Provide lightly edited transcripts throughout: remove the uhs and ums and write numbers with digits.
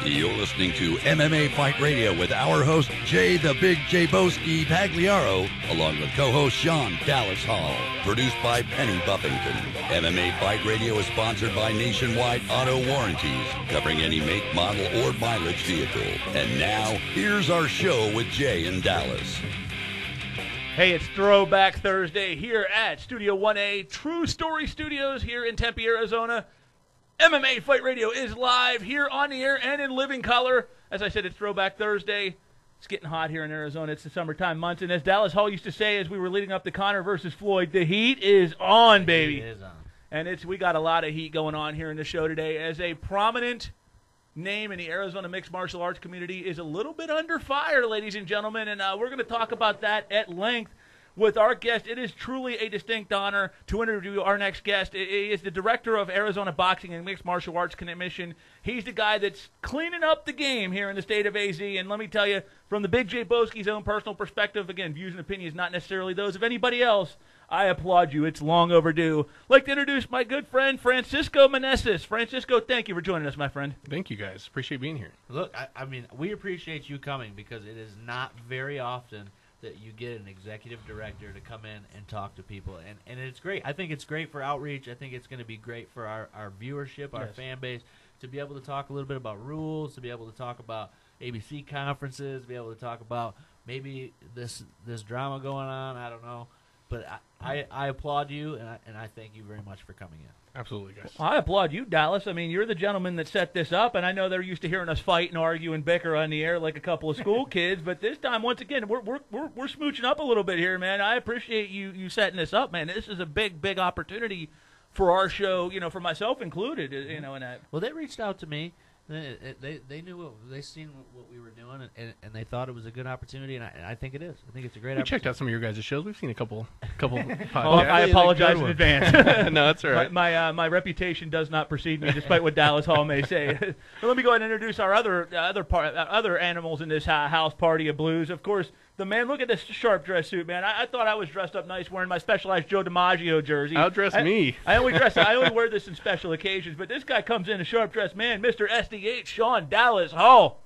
You're listening to MMA Fight Radio with our host, Jay the Big Jayboski Pagliaro, along with co-host Sean Dallas Hall. Produced by Penny Buffington. MMA Fight Radio is sponsored by Nationwide Auto Warranties, covering any make, model, or mileage vehicle. And now, here's our show with Jay and Dallas. Hey, it's Throwback Thursday here at Studio 1A, True Story Studios here in Tempe, Arizona. MMA Fight Radio is live here on the air and in living color. As I said, it's Throwback Thursday. It's getting hot here in Arizona. It's the summertime months. And as Dallas Hall used to say as we were leading up to Conor versus Floyd, the heat is on, baby. It is on. And we got a lot of heat going on here in the show today as a prominent name in the Arizona mixed martial arts community is a little bit under fire, ladies and gentlemen. And we're going to talk about that at length with our guest. It is truly a distinct honor to interview our next guest. He is the director of Arizona Boxing and Mixed Martial Arts Commission. He's the guy that's cleaning up the game here in the state of AZ. And let me tell you, from the Big Jayboski's own personal perspective, again, views and opinions not necessarily those of anybody else, I applaud you. It's long overdue. I'd like to introduce my good friend, Francisco Meneses. Francisco, thank you for joining us, my friend. Thank you, guys. Appreciate being here. Look, I mean, we appreciate you coming because it is not very often that you get an executive director to come in and talk to people, and it's great. I think it's great for outreach. I think it's going to be great for our viewership, our fan base, to be able to talk a little bit about rules, to be able to talk about ABC conferences, to be able to talk about maybe this drama going on. I don't know, but I applaud you, and I thank you very much for coming in. Absolutely, guys. Well, I applaud you, Dallas. I mean, you're the gentleman that set this up, and I know they're used to hearing us fight and argue and bicker on the air like a couple of school kids. But this time, once again, we're smooching up a little bit here, man. I appreciate you setting this up, man. This is a big opportunity for our show, you know, for myself included, you know. And that. Well, they reached out to me. They knew they seen what we were doing, and they thought it was a good opportunity, and I think it is. I think it's a great opportunity. We checked out some of your guys' shows. We've seen a couple podcasts. I apologize in advance. No, that's all right. My reputation does not precede me, despite what Dallas Hall may say. But let me go ahead and introduce our other animals in this house party of blues. Of course, the man, look at this sharp dress suit, man. I thought I was dressed up nice wearing my Specialized Joe DiMaggio jersey. Outdress me. I only wear this in special occasions, but this guy comes in a sharp dressed man, Mr. SDH, Sean Dallas Hall.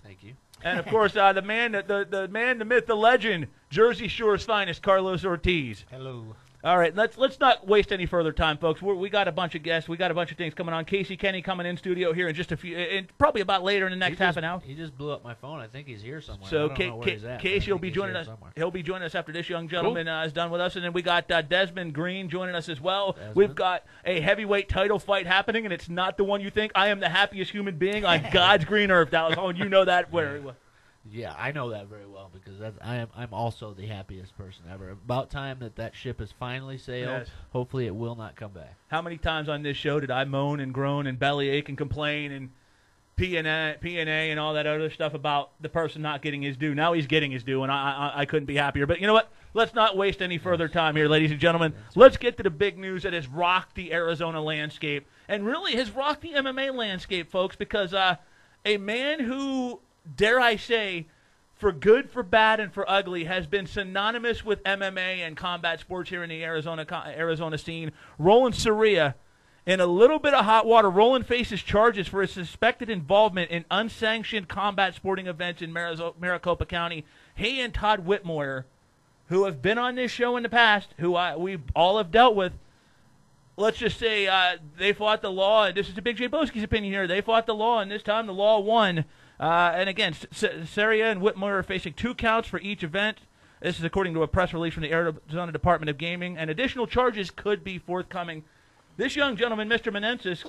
Thank you. And of course, the man, the myth, the legend, Jersey Shore's finest, Carlos Ortiz. Hello. All right, let's not waste any further time, folks. We got a bunch of guests. We got a bunch of things coming on. Kenney coming in studio here in just a few, and probably about later in the next half an hour. He just blew up my phone. I think he's here somewhere. So I don't know where he's at, Casey will be joining us. Somewhere. He'll be joining us after this young gentleman is done with us, and then we got Desmond Green joining us as well. Desmond. We've got a heavyweight title fight happening, and it's not the one you think. I am the happiest human being on God's green earth, Dallas Hall, and you know that very well. Yeah, I know that very well because I'm also the happiest person ever. About time that ship has finally sailed. Yes. Hopefully it will not come back. How many times on this show did I moan and groan and bellyache and complain and P&A and all that other stuff about the person not getting his due? Now he's getting his due, and I couldn't be happier. But you know what? Let's not waste any further time here, ladies and gentlemen. Let's get to the big news that has rocked the Arizona landscape and really has rocked the MMA landscape, folks, because a man who, dare I say, for good, for bad, and for ugly, has been synonymous with MMA and combat sports here in the Arizona scene. Roland Soria, in a little bit of hot water. Roland faces charges for his suspected involvement in unsanctioned combat sporting events in Maricopa County. He and Todd Whitmore, who have been on this show in the past, who we all have dealt with, let's just say they fought the law, and this is the Big Jayboski's opinion here. They fought the law, and this time the law won. And again, Soria and Whitmore are facing 2 counts for each event. This is according to a press release from the Arizona Department of Gaming, and additional charges could be forthcoming. This young gentleman, Mr. Meneses,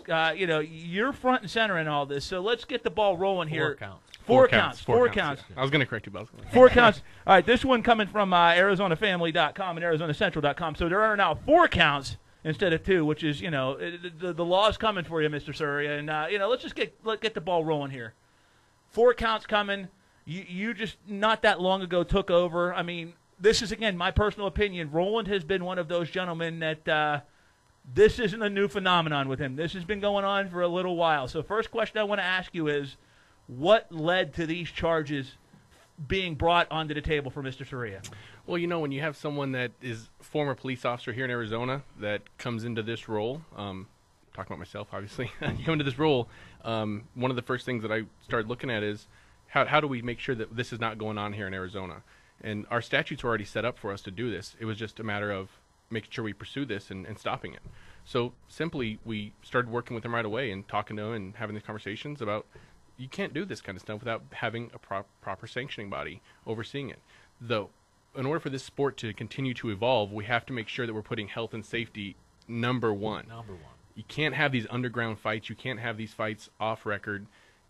you're front and center in all this, so let's get the ball rolling here. 4 counts. Four counts. Yeah. I was going to correct you, but 4 counts. All right, this one coming from ArizonaFamily.com and ArizonaCentral.com. So there are now 4 counts instead of 2, which is, the law's coming for you, Mr. Soria. And, let's just get the ball rolling here. 4 counts coming. You just not that long ago took over. I mean, this is, again, my personal opinion. Roland has been one of those gentlemen that this isn't a new phenomenon with him. This has been going on for a little while. So first question I want to ask you is, what led to these charges being brought onto the table for Mr. Soria? Well, when you have someone that is former police officer here in Arizona that comes into this role, Todd talking about myself, obviously, come into this role, one of the first things that I started looking at is how do we make sure that this is not going on here in Arizona? And our statutes were already set up for us to do this. It was just a matter of making sure we pursue this and stopping it. So simply, we started working with them right away and talking to them and having these conversations about you can't do this kind of stuff without having a proper sanctioning body overseeing it. Though, in order for this sport to continue to evolve, we have to make sure that we're putting health and safety number one. You can't have these underground fights. You can't have these fights off record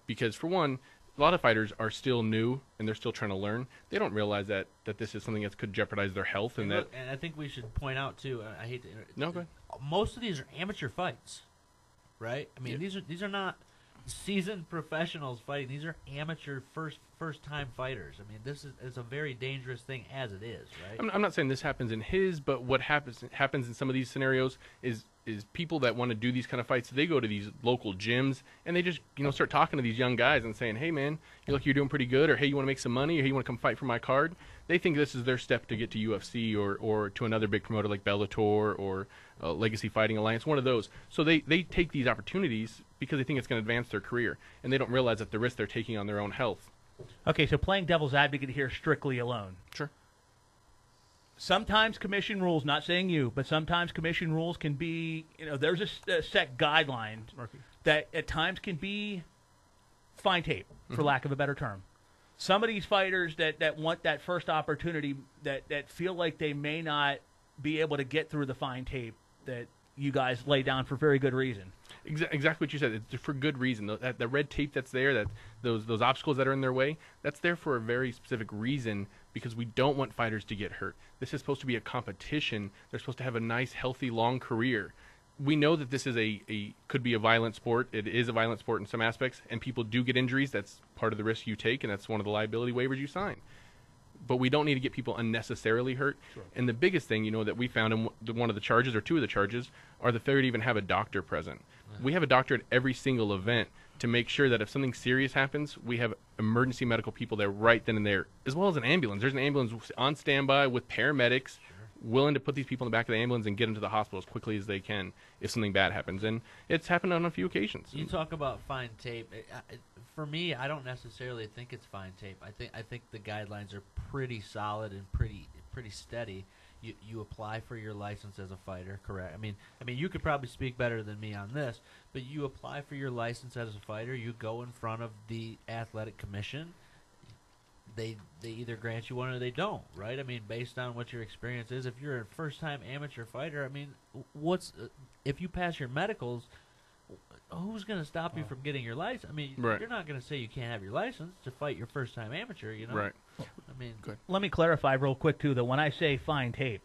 because, for one, a lot of fighters are still new and they're still trying to learn. They don't realize that this is something that could jeopardize their health. And I think we should point out too. I hate to. No, go ahead. Most of these are amateur fights, right? I mean, these are not seasoned professionals fighting. These are amateur first time fighters. I mean, this is a very dangerous thing as it is, right? I'm not saying this happens in his, but what happens in some of these scenarios is people that want to do these kind of fights, they go to these local gyms and they just start talking to these young guys and saying, hey man, you look, you're doing pretty good, or hey, you want to make some money, or hey, you want to come fight for my card. They think this is their step to get to UFC or to another big promoter like Bellator or Legacy Fighting Alliance, one of those. So they take these opportunities because they think it's going to advance their career, and they don't realize that the risk they're taking on their own health. Okay, so playing devil's advocate here strictly alone. Sure. Sometimes commission rules, not saying you, but sometimes commission rules can be, there's a set guideline that at times can be fine tape, for lack of a better term. Some of these fighters that want that first opportunity, that feel like they may not be able to get through the fine tape that you guys lay down for very good reason. Exactly what you said. It's for good reason. The red tape that's there, that those obstacles that are in their way, that's there for a very specific reason, because we don't want fighters to get hurt. This is supposed to be a competition. They're supposed to have a nice, healthy, long career. We know that this is could be a violent sport. It is a violent sport in some aspects, and people do get injuries. That's part of the risk you take, and that's one of the liability waivers you sign. But we don't need to get people unnecessarily hurt. Sure. And the biggest thing, that we found in one of the charges, or two of the charges, are the failure to even have a doctor present. Yeah. We have a doctor at every single event to make sure that if something serious happens, we have emergency medical people there right then and there, as well as an ambulance. There's an ambulance on standby with paramedics willing to put these people in the back of the ambulance and get them to the hospital as quickly as they can if something bad happens. And it's happened on a few occasions. You talk about fine tape. For me, I don't necessarily think it's fine tape. I think the guidelines are pretty solid and pretty steady. You apply for your license as a fighter, correct? I mean, you could probably speak better than me on this, but you apply for your license as a fighter. You go in front of the athletic commission. They either grant you one or they don't, right? I mean, based on what your experience is. If you're a first-time amateur fighter, I mean, if you pass your medicals, who's going to stop you from getting your license? I mean, right. You're not going to say you can't have your license to fight your first-time amateur, Right. I mean, good. Let me clarify real quick, too, that when I say fine tape,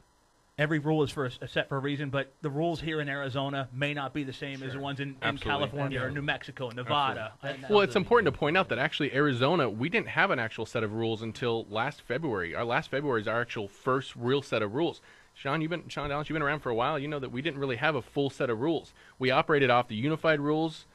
every rule is set for a reason, but the rules here in Arizona may not be the same as the ones in California or New Mexico, Nevada. Well, it's important to point out that actually Arizona, we didn't have an actual set of rules until last February. Our last February is our actual first real set of rules. Sean Dallas, you've been around for a while. You know that we didn't really have a full set of rules. We operated off the unified rules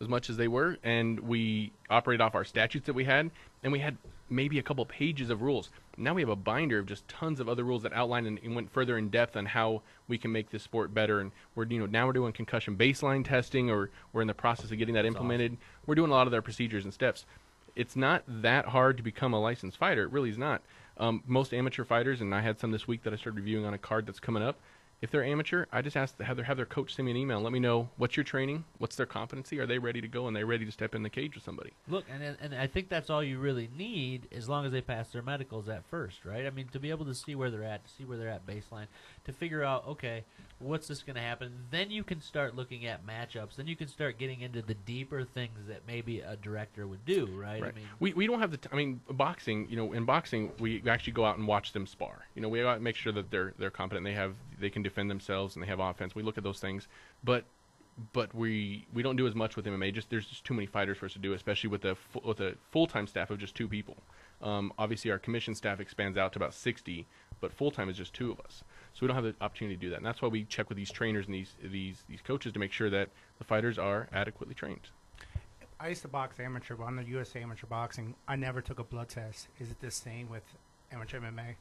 as much as they were, and we operated off our statutes that we had, and we had maybe a couple pages of rules. Now we have a binder of just tons of other rules that outline and went further in depth on how we can make this sport better. And now we're doing concussion baseline testing, or we're in the process of getting that implemented. Awesome. We're doing a lot of their procedures and steps. It's not that hard to become a licensed fighter. It really is not. Most amateur fighters, and I had some this week that I started reviewing on a card that's coming up. If they're amateur, I just ask to have their coach send me an email and let me know what's your training, what's their competency, are they ready to go, and they ready to step in the cage with somebody. Look, and I think that's all you really need, as long as they pass their medicals at first, right? I mean, to be able to see where they're at, baseline, to figure out, okay, what's this going to happen? Then you can start looking at matchups. Then you can start getting into the deeper things that maybe a director would do, right? I mean, we don't have boxing. In boxing, we actually go out and watch them spar. We go out and make sure that they're competent. They can defend themselves and they have offense. We look at those things, but we don't do as much with MMA. There's just too many fighters for us to do, especially with a full-time staff of just 2 people. Obviously, our commission staff expands out to about 60, but full-time is just 2 of us. So we don't have the opportunity to do that, and that's why we check with these trainers and these coaches to make sure that the fighters are adequately trained. I used to box amateur, but on the USA Amateur Boxing, I never took a blood test. Is it the same with amateur MMA?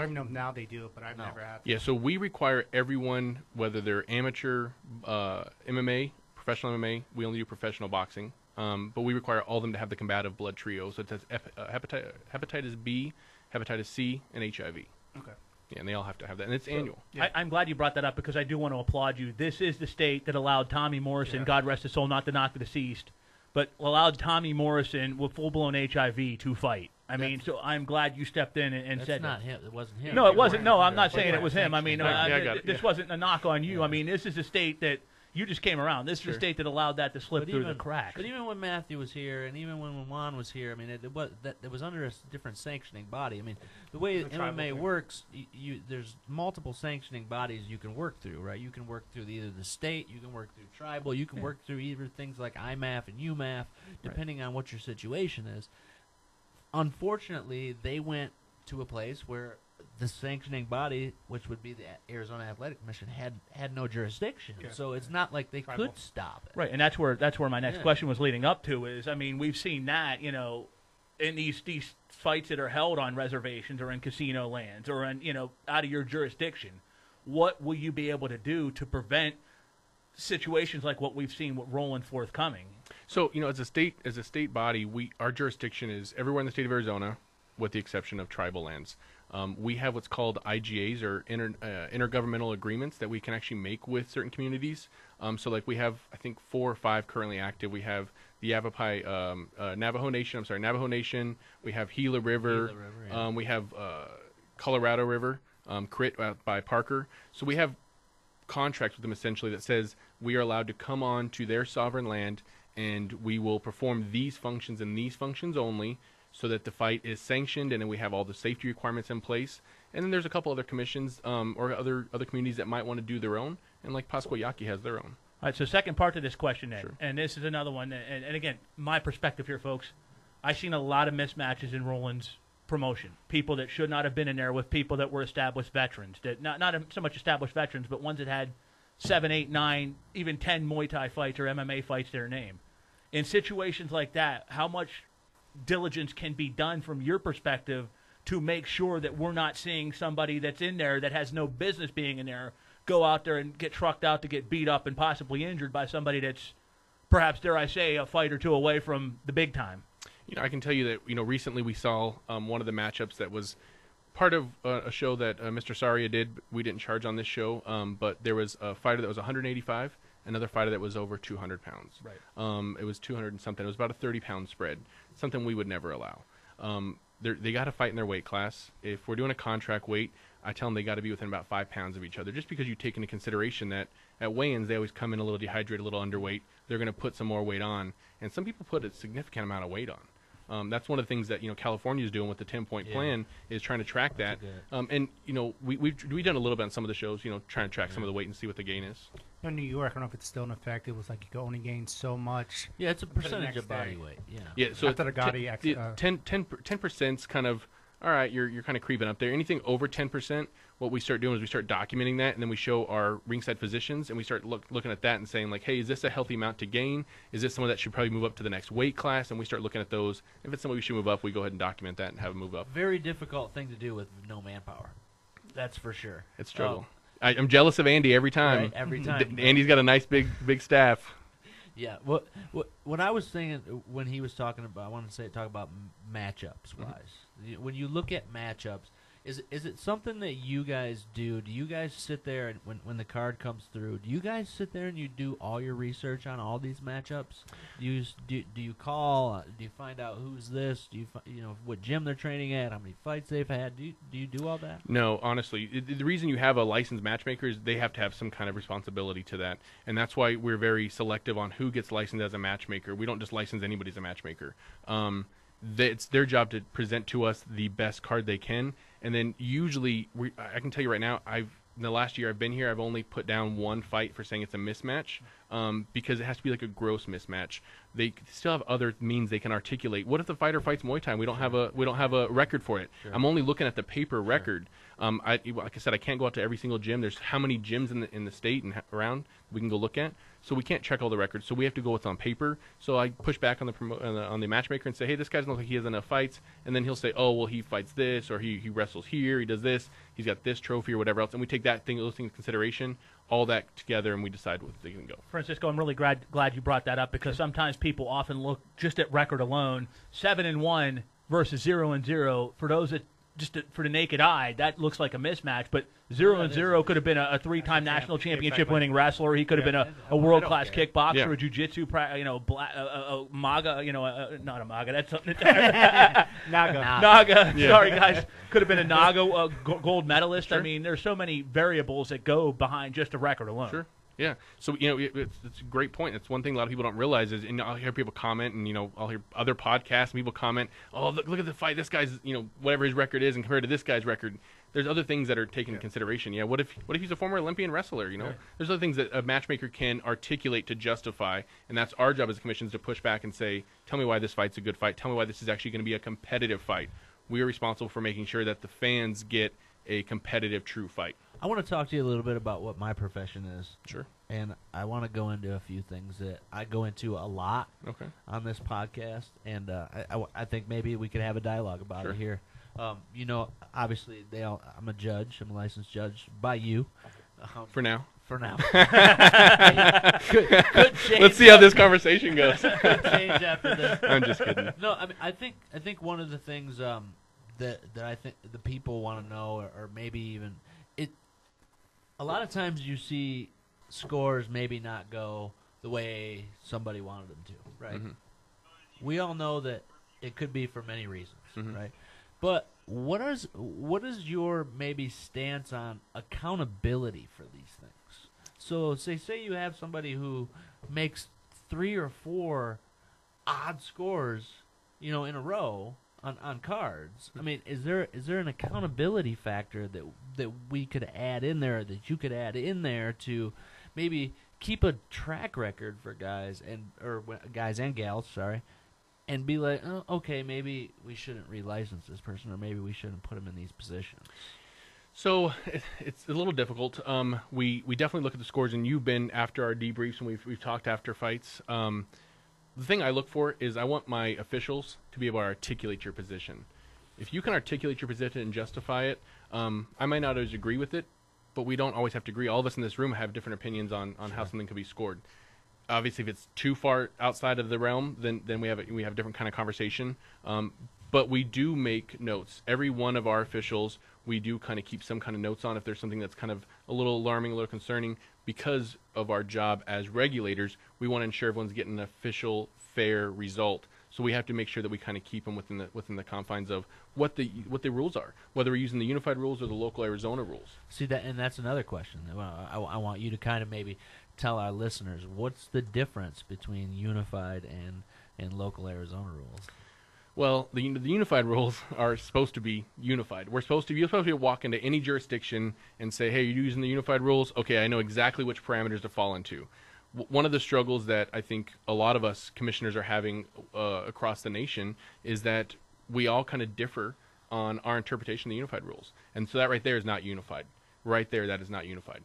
I don't even know if now they do it, but I've never had. Yeah, so we require everyone, whether they're amateur MMA, professional MMA, we only do professional boxing, but we require all of them to have the combative blood trio. So it says hepatitis B, hepatitis C, and HIV. Okay. Yeah, and they all have to have that, and it's annual. Yeah. I'm glad you brought that up because I do want to applaud you. This is the state that allowed Tommy Morrison, God rest his soul, not to knock the deceased, but allowed Tommy Morrison with full-blown HIV to fight. I mean, so I'm glad you stepped in and That's said not him. It wasn't him. No, it wasn't. No, I'm not saying it was him. I mean, I got it. this wasn't a knock on you. I mean, this is a state that you just came around. This is a state that allowed that to slip through the cracks. But even when Matthew was here, and even when Juan was here, I mean, it was under a different sanctioning body. I mean, the way MMA works, there's multiple sanctioning bodies you can work through, right? You can work through either the state, you can work through tribal, you can work through either things like IMAF and UMAF, depending on what your situation is. Unfortunately, they went to a place where the sanctioning body, which would be the Arizona Athletic Commission, had no jurisdiction. Yeah. So it's not like they could stop it. Right, and that's where my next question was leading up to is, I mean, we've seen that, you know, in these fights that are held on reservations or in casino lands or in, you know, out of your jurisdiction. What will you be able to do to prevent situations like what we've seen with Roland forthcoming? So, you know, as a state body, our jurisdiction is everywhere in the state of Arizona, with the exception of tribal lands. We have what's called IGAs, or intergovernmental agreements, that we can actually make with certain communities. So, like, we have, I think, 4 or 5 currently active. We have the Navajo Nation. We have Gila River. We have Colorado River, Crit by Parker. So we have contracts with them, essentially, that says we are allowed to come on to their sovereign land, and we will perform these functions and these functions only, so that the fight is sanctioned, and then we have all the safety requirements in place. And then there's a couple other commissions or other communities that might want to do their own, and like Pascua Yaqui has their own. All right, so second part to this question then, Sure. and this is another one, and again, my perspective here, folks, I've seen a lot of mismatches in Roland's promotion. People that should not have been in there with people that were established veterans, that not so much established veterans, but ones that had 7, 8, 9, even 10 Muay Thai fights or MMA fights to their name. In situations like that, how much diligence can be done from your perspective to make sure that we're not seeing somebody that's in there that has no business being in there go out there and get trucked out to get beat up and possibly injured by somebody that's perhaps, dare I say, a fight or two away from the big time? You know, I can tell you that, you know, recently we saw one of the matchups that was part of a show that Mr. Saria did. We didn't charge on this show, but there was a fighter that was 185, another fighter that was over 200 pounds. Right. It was 200 and something. It was about a 30-pound spread, something we would never allow. They got to fight in their weight class. If we're doing a contract weight, I tell them they got to be within about 5 pounds of each other, just because you take into consideration that at weigh-ins they always come in a little dehydrated, a little underweight. They're going to put some more weight on, and some people put a significant amount of weight on. That's one of the things that, you know, California is doing with the 10-point plan, is trying to track that. And, you know, we've done a little bit on some of the shows, you know, trying to track some of the weight and see what the gain is. In New York, I don't know if it's still in effect. It was like you could only gain so much. Yeah, it's a percentage of body weight. Yeah. So after the Gotti, 10%'s kind of, all right, you're kind of creeping up there. Anything over 10%, what we start doing is we start documenting that, and then we show our ringside physicians, and we start looking at that and saying, like, hey, is this a healthy amount to gain? Is this someone that should probably move up to the next weight class? And we start looking at those. If it's somebody we should move up, we go ahead and document that and have them move up. Very difficult thing to do with no manpower. That's for sure. It's a struggle. I'm jealous of Andy every time. Right, every time. Andy's got a nice big staff. Yeah. What I was saying when he was talking about, I wanted to talk about matchups wise. When you look at matchups, is it something that you guys do? Do you guys sit there and when the card comes through, do you guys sit there and you do all your research on all these matchups? Do you call? Do you find out who's this? Do you know what gym they're training at? How many fights they've had? Do you do all that? No, honestly, the reason you have a licensed matchmaker is they have to have some kind of responsibility to that, and that's why we're very selective on who gets licensed as a matchmaker. We don't just license anybody as a matchmaker. It's their job to present to us the best card they can, and then usually I can tell you right now, in the last year I've been here, I've only put down one fight for saying it's a mismatch, because it has to be like a gross mismatch. They still have other means they can articulate. What if the fighter fights Muay Thai? We don't have a record for it. Sure. I'm only looking at the paper record. Like I said, I can't go out to every single gym. There's how many gyms in the state and around we can go look at. So we can't check all the records. So we have to go what's on paper. So I push back on the matchmaker and say, hey, this guy doesn't look like he has enough fights. And then he'll say, oh, well, he fights this, or he wrestles here, he does this, he's got this trophy or whatever else. And we take those things into consideration, all that together, and we decide what they can go. Francisco, I'm really glad you brought that up, because sometimes people often look just at record alone, 7-1 versus 0-0. For those that for the naked eye, that looks like a mismatch, but 0-0 could have been a three-time national championship winning wrestler. He could have been a world-class kickboxer, a jiu-jitsu, MAGA, not a MAGA. That's Naga. Yeah. Sorry, guys. Could have been a Naga gold medalist. Sure. I mean, there's so many variables that go behind just a record alone. Sure. Yeah. So, it's a great point. It's one thing a lot of people don't realize is, and I'll hear people comment, and, I'll hear other podcasts and people comment, oh, look at the fight. This guy's, whatever his record is, and compared to this guy's record, there's other things that are taken into consideration. Yeah. What if he's a former Olympian wrestler, There's other things that a matchmaker can articulate to justify, and that's our job as commissions to push back and say, tell me why this fight's a good fight. Tell me why this is actually going to be a competitive fight. We are responsible for making sure that the fans get a competitive, true fight. I want to talk to you a little bit about what my profession is. Sure. And I want to go into a few things that I go into a lot on this podcast, and I think maybe we could have a dialogue about it here. Obviously, I'm a judge. I'm a licensed judge by you. For now. For now. could change. Let's see how this conversation goes. Could change after this. I'm just kidding. No, I mean, I think one of the things that I think the people want to know, or maybe even a lot of times you see scores maybe not go the way somebody wanted them to, right? Mm-hmm. We all know that it could be for many reasons, right? But what is your maybe stance on accountability for these things? So say you have somebody who makes 3 or 4 odd scores, in a row on cards. I mean, is there an accountability factor that we could add in there, that you could add in there to maybe keep a track record for guys and gals, and be like, oh, okay, maybe we shouldn't relicense this person, or maybe we shouldn't put him in these positions? So it's a little difficult. We definitely look at the scores, and you've been after our debriefs, and we've talked after fights. The thing I look for is I want my officials to be able to articulate your position. If you can articulate your position and justify it, I might not always agree with it, but we don't always have to agree. All of us in this room have different opinions on how something could be scored. Obviously, if it's too far outside of the realm, then we have a different kind of conversation. But we do make notes. Every one of our officials, we do kind of keep some kind of notes on if there's something that's kind of a little alarming, a little concerning. Because of our job as regulators, we want to ensure everyone's getting an official, fair result. So we have to make sure that we kind of keep them within the confines of what the rules are, whether we're using the unified rules or the local Arizona rules. See that, and that's another question. I want you to kind of maybe tell our listeners what's the difference between unified and local Arizona rules. Well, the unified rules are supposed to be unified. You're supposed to be able to walk into any jurisdiction and say, hey, you're using the unified rules? Okay, I know exactly which parameters to fall into. One of the struggles that I think a lot of us commissioners are having across the nation is that we all kind of differ on our interpretation of the unified rules. And so that right there is not unified. Right there, that is not unified.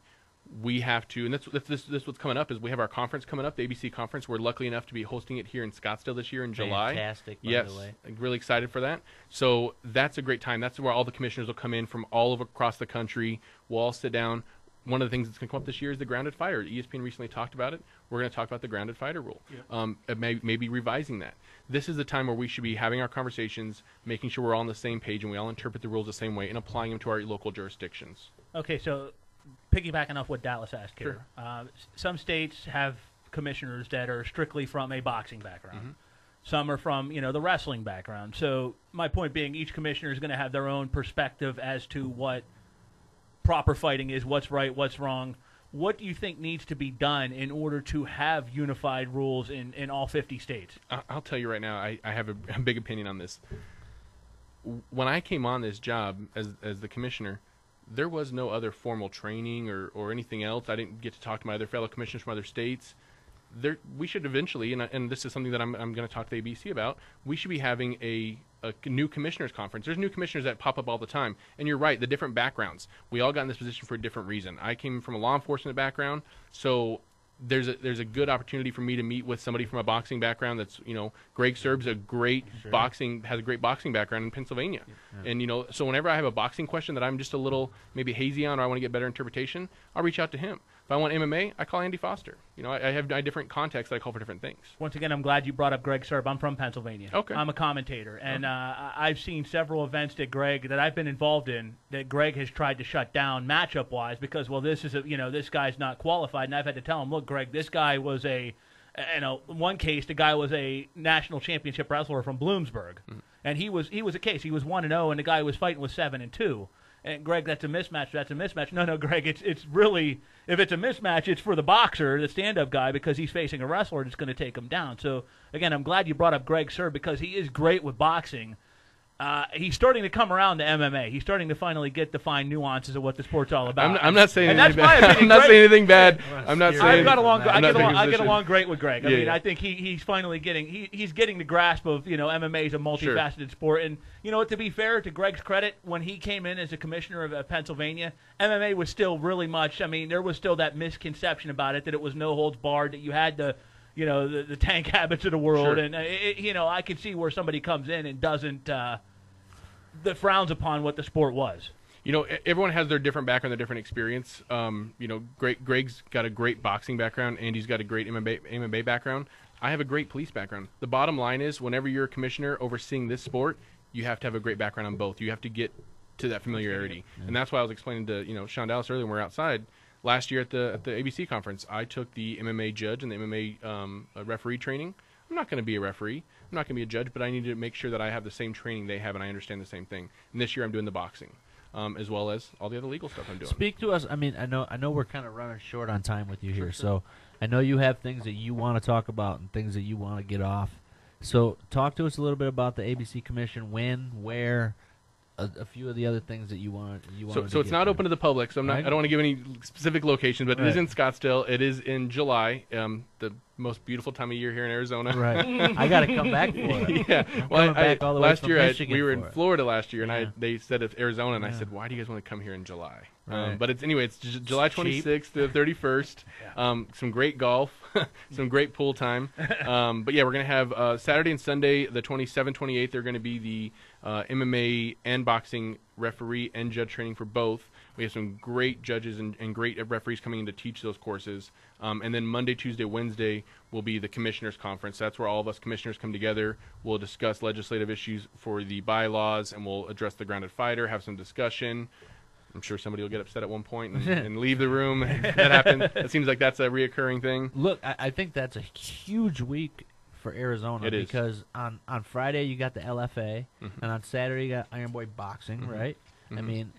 We have to, and this what's coming up is we have our conference coming up, the ABC conference. We're lucky enough to be hosting it here in Scottsdale this year in July. Fantastic, by yes, the way. I'm really excited for that. So that's a great time. That's where all the commissioners will come in from all over across the country. We'll all sit down. One of the things that's going to come up this year is the grounded fighter. ESPN recently talked about it. We're going to talk about the grounded fighter rule, maybe revising that. This is the time where we should be having our conversations, making sure we're all on the same page and we all interpret the rules the same way and applying them to our local jurisdictions. Okay, so piggybacking off what Dallas asked here, some states have commissioners that are strictly from a boxing background. Mm-hmm. Some are from, the wrestling background. So my point being, each commissioner is going to have their own perspective as to what proper fighting is, what's right, what's wrong. What do you think needs to be done in order to have unified rules in all 50 states? I'll tell you right now, I have a big opinion on this. When I came on this job as the commissioner, there was no other formal training or anything else. I didn't get to talk to my other fellow commissioners from other states. we should eventually, and this is something that I'm going to talk to the ABC about, we should be having a new commissioners conference. There's new commissioners that pop up all the time. And you're right, the different backgrounds. We all got in this position for a different reason. I came from a law enforcement background, so there's a good opportunity for me to meet with somebody from a boxing background. That's, Greg Serb's has a great boxing background in Pennsylvania. Yeah. And, so whenever I have a boxing question that I'm just a little maybe hazy on, or I want to get better interpretation, I'll reach out to him. If I want MMA, I call Andy Foster. I have different contacts that I call for different things. Once again, I'm glad you brought up Greg Serb. I'm from Pennsylvania. Okay. I'm a commentator, and I've seen several events that I've been involved in that Greg has tried to shut down matchup-wise because, well, this is this guy's not qualified, and I've had to tell him, look, Greg, this guy was in one case, the guy was a national championship wrestler from Bloomsburg, and he was a case. He was 1-0, and the guy who was fighting was 7-2. And Greg, that's a mismatch. That's a mismatch. No, Greg, it's really, if it's a mismatch, it's for the boxer, the stand-up guy, because he's facing a wrestler and it's going to take him down. So again, I'm glad you brought up Greg Sir because he is great with boxing. He's starting to come around to MMA. He's starting to finally get the fine nuances of what the sport's all about. I'm not saying anything bad. I'm not saying anything bad. I'm not saying. I get along great with Greg. I think he's finally he's getting the grasp of MMA is a multifaceted sport. And to be fair, to Greg's credit, when he came in as a commissioner of Pennsylvania, MMA was still really much. There was still that misconception about it that it was no holds barred, that you had the Tank Habits of the world, and I can see where somebody comes in and doesn't that frowns upon what the sport was. Everyone has their different background, their different experience. Greg's got a great boxing background, Andy's got a great MMA background. I have a great police background. The bottom line is, whenever you're a commissioner overseeing this sport, you have to have a great background on both. You have to get to that familiarity, and that's why I was explaining to Sean Dallas earlier when we were outside. Last year at the ABC conference, I took the MMA judge and the MMA referee training. I'm not going to be a referee. I'm not going to be a judge, but I need to make sure that I have the same training they have and I understand the same thing. And this year I'm doing the boxing, as well as all the other legal stuff I'm doing. Speak to us. I know we're kind of running short on time with you here, so I know you have things that you want to talk about and things that you want to get off. So talk to us a little bit about the ABC Commission, when, where, a few of the other things that you want. So it's not open to the public. So I don't want to give any specific locations, but it is in Scottsdale. It is in July, the most beautiful time of year here in Arizona. Right. I got to come back for it. Yeah. Well, last year we were in Florida last year, and they said it's Arizona, and I said, why do you guys want to come here in July? Right. But it's July 26th to the 31st. Some great golf, some great pool time. But yeah, we're gonna have Saturday and Sunday, the 27th, 28th. They're gonna be the MMA and boxing referee and judge training for both. We have some great judges and great referees coming in to teach those courses. And then Monday, Tuesday, Wednesday will be the commissioners conference. That's where all of us commissioners come together. We'll discuss legislative issues for the bylaws, and we'll address the grounded fighter, have some discussion. I'm sure somebody will get upset at one point and leave the room. That happens. It seems like that's a reoccurring thing. Look, I think that's a huge week for Arizona. It is. Because on Friday you got the LFA, and on Saturday you got Iron Boy Boxing, right? I mean,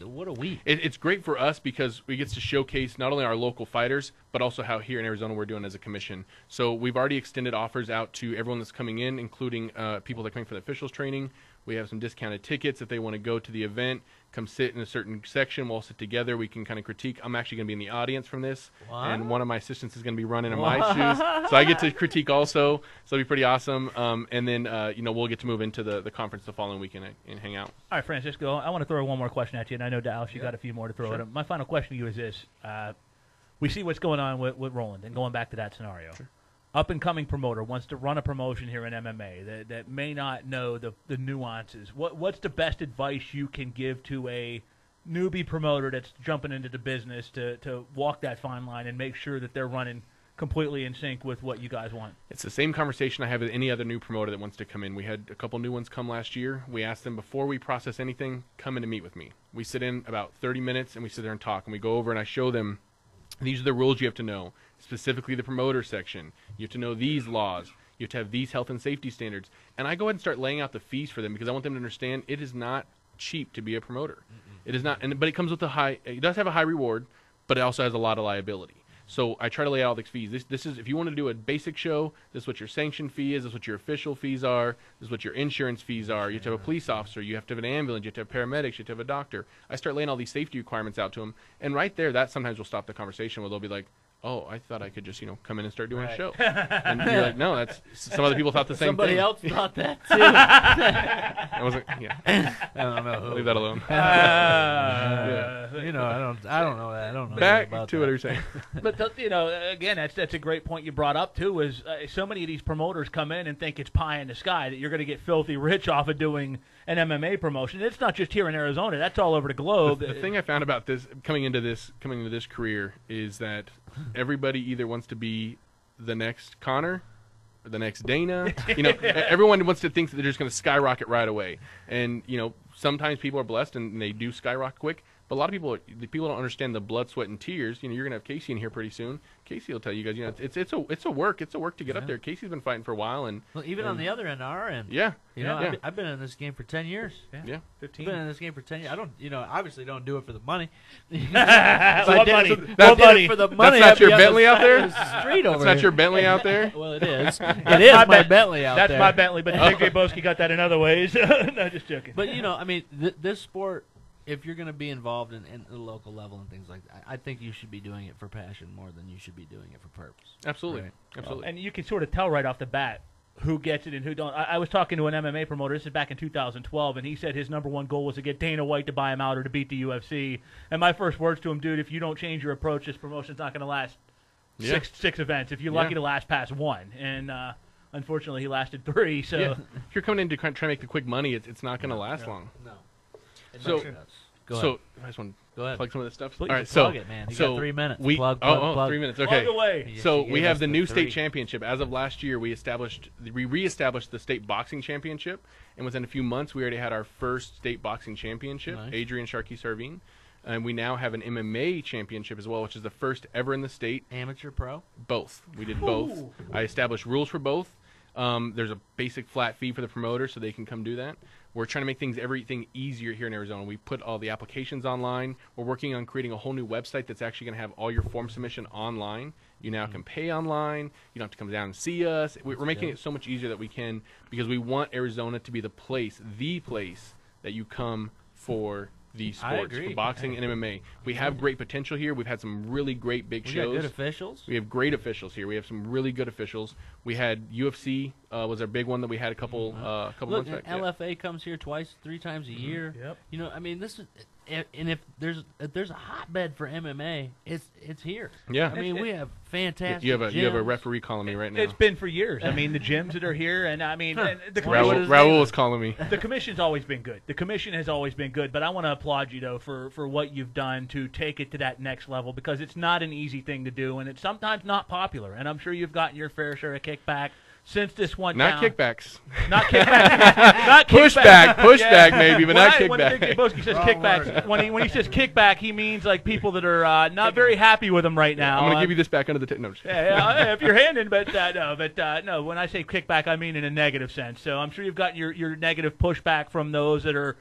what a week. It's great for us because we get to showcase not only our local fighters, but also how here in Arizona we're doing as a commission. So we've already extended offers out to everyone that's coming in, including people that are coming for the officials training. We have some discounted tickets if they want to go to the event, come sit in a certain section. We'll all sit together. We can kind of critique. I'm actually going to be in the audience from this, and one of my assistants is going to be running in my shoes. So I get to critique also. So it'll be pretty awesome. And then, we'll get to move into the conference the following weekend and hang out. All right, Francisco, I want to throw one more question at you, and I know, Dallas, you got a few more to throw at him. My final question to you is this. We see what's going on with Roland, and going back to that scenario. Sure. Up-and-coming promoter wants to run a promotion here in MMA that may not know the nuances. What's the best advice you can give to a newbie promoter that's jumping into the business to walk that fine line and make sure that they're running completely in sync with what you guys want? It's the same conversation I have with any other new promoter that wants to come in. We had a couple new ones come last year. We asked them, before we process anything, come in and meet with me. We sit in about 30 minutes, and we sit there and talk, and we go over and I show them, these are the rules you have to know, specifically the promoter section. You have to know these laws. You have to have these health and safety standards. And I go ahead and start laying out the fees for them because I want them to understand it is not cheap to be a promoter. It is not, but it comes with it does have a high reward, but it also has a lot of liability. So I try to lay out all the fees. This is, if you want to do a basic show, this is what your sanction fee is, this is what your official fees are, this is what your insurance fees are. You have to have a police officer, you have to have an ambulance, you have to have paramedics, you have to have a doctor. I start laying all these safety requirements out to them, and right there, that sometimes will stop the conversation where they'll be like, oh, I thought I could just, come in and start doing a show. And you're like, no, some other people thought the same Somebody thing. else thought that too. I wasn't, I don't know. leave that alone. You know, I don't know that. I don't know Back about to that. what you're saying. But again, that's a great point you brought up too. Is so many of these promoters come in and think it's pie in the sky that you're going to get filthy rich off of doing an MMA promotion. It's not just here in Arizona; that's all over the globe. The thing I found about this coming into this career is that everybody either wants to be the next Connor or the next Dana. Everyone wants to think that they're just going to skyrocket right away. And sometimes people are blessed and they do skyrocket quick. But a lot of people don't understand the blood, sweat, and tears. You're going to have Casey in here pretty soon. Casey will tell you guys, it's a work to get up there. Casey's been fighting for a while, and even on the other end, our end. Yeah. I've been in this game for 10 years. Yeah. 15. I've been in this game for 10 years. I don't, obviously don't do it for the money. What money? What money? For the money. That's not your Bentley out there? Street over That's not your Bentley out there? Well, it is. It is my Bentley out there. That's my Bentley, but Big J Boski got that in other ways. No, just joking. But, this sport, if you're going to be involved in the local level and things like that, I think you should be doing it for passion more than you should be doing it for purpose. Absolutely. Right. Absolutely. And you can sort of tell right off the bat who gets it and who don't. I was talking to an MMA promoter. This is back in 2012, and he said his number one goal was to get Dana White to buy him out or to beat the UFC. And my first words to him, dude, if you don't change your approach, this promotion's not going to last six events. If you're lucky to last past one. And unfortunately, he lasted 3. So if you're coming in to try to make the quick money, it's not going to last long. No. So, Go ahead. I just want Go to ahead. plug some of this stuff. Please, All right, plug it, man. You got 3 minutes. Plug. 3 minutes. Okay. plug away. So She we gave have us the new 3. state championship. As of last year, we reestablished the state boxing championship, and within a few months, we already had our first state boxing championship. Nice. Adrian Sharkey Sarvine, and we now have an MMA championship as well, which is the first ever in the state. Amateur pro? Both. We did both. I established rules for both. There's a basic flat fee for the promoter, so they can come do that. We're trying to make everything easier here in Arizona. We put all the applications online. We're working on creating a whole new website that's actually going to have all your form submission online. You now can pay online. You don't have to come down and see us. We're making it so much easier that we can, because we want Arizona to be the place that you come for these sports, for boxing and MMA. We have great potential here. We've had some really great big shows. We got good officials. We have great officials here. We have some really good officials. We had UFC was our big one that we had a couple months back. LFA comes here 2-3 times a year. Yep. This is, and if there's a hotbed for MMA, it's here. Yeah. I mean, we have fantastic. You have a gyms. referee calling me right now. It's been for years. I mean, the gyms that are here, and I mean, and the Raul is calling me. The commission's always been good. The commission has always been good, but I want to applaud you, though, for what you've done to take it to that next level, because it's not an easy thing to do, and it's sometimes not popular. And I'm sure you've gotten your fair share of kickback since this one. Not kickbacks. Not kickback. Not pushback. Pushback, maybe, but not kickback. When Big J Boski says kickbacks, when he says kickback, he means like people that are not very happy with him right now. I'm going to give you this back under the no. If you're handing, but no. When I say kickback, I mean in a negative sense. So I'm sure you've gotten your negative pushback from those that are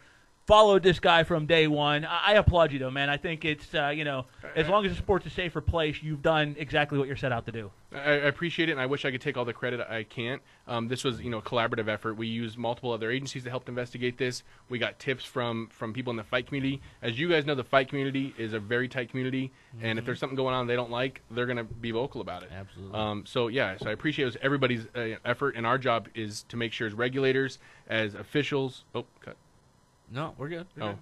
followed this guy from day one. I applaud you, though, man. I think it's, as long as the sport's a safer place, you've done exactly what you're set out to do. I appreciate it, and I wish I could take all the credit. I can't. This was, a collaborative effort. We used multiple other agencies to help investigate this. We got tips from people in the fight community. As you guys know, the fight community is a very tight community, and if there's something going on they don't like, they're going to be vocal about it. Absolutely. So I appreciate everybody's effort, and our job is to make sure as regulators, as officials. Oh, cut. No, we're good. I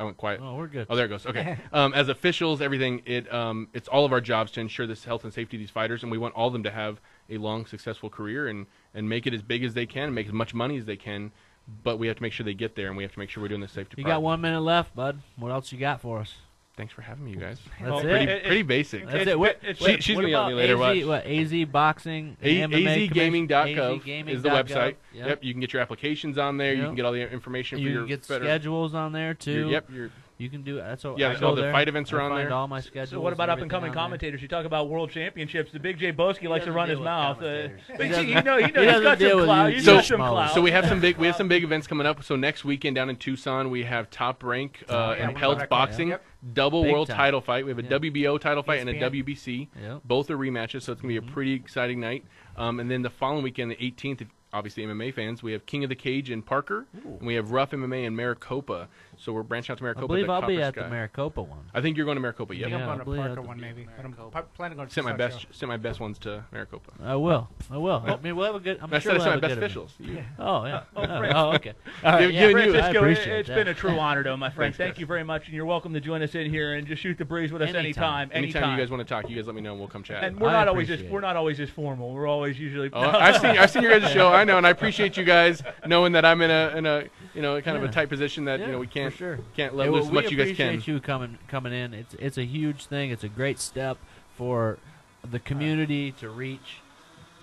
went quiet. Oh, we're good. Oh, there it goes. Okay. As officials, everything, it's all of our jobs to ensure this health and safety of these fighters, and we want all of them to have a long, successful career and make it as big as they can, and make as much money as they can. But we have to make sure they get there, and we have to make sure we're doing this safety. You got 1 minute left, bud. What else you got for us? Thanks for having me, you guys. That's it. Pretty basic. That's it. She's going to yell at me later. What, AZ Boxing? AZgaming.co is the website. Yep. You can get your applications on there. You can get all the information for your. You can get schedules on there, too. You can do it. That's all. All the fight events are on there. All my schedules. So what about up-and-coming commentators? You talk about world championships. The Big J Boski likes to run his mouth. He's got some clout. So we have some big events coming up. So next weekend down in Tucson, we have Top Rank and Pelts Boxing. Double Big world time. title fight. We have a WBO title fight and a ESPN. WBC. Yep. Both are rematches, so it's going to be a pretty exciting night. And then the following weekend, the 18th, obviously MMA fans, we have King of the Cage in Parker, and we have Rough MMA in Maricopa. So we're branching out to Maricopa. I believe I'll be Copper at Sky. the Maricopa one. I think you're going to Maricopa. I Yep. think Yeah, I'm I going believe to Parker at one the maybe, but I'm Maricopa. planning on Sent my best ones to Maricopa. I will. I mean, we'll have a good. I'm I sure said we'll I have sent a my best good officials. You- Oh yeah. Frank. Oh okay. All right, Giving you- I Francisco, appreciate it's that. been a true honor, though, my friend. Thanks, Thank guys. you very much, and you're welcome to join us in here and just shoot the breeze with us anytime. Anytime you guys want to talk, you guys let me know and we'll come chat. And we're I not always appreciate it. formal. We're always usually. Oh, I've seen your guys' show. I know, and I appreciate you guys knowing that I'm in a kind of a Yeah. tight position that Yeah, we can't for sure. can't let Yeah, loose as much we you guys can. appreciate you coming in. It's a huge thing. It's a great step for the community to reach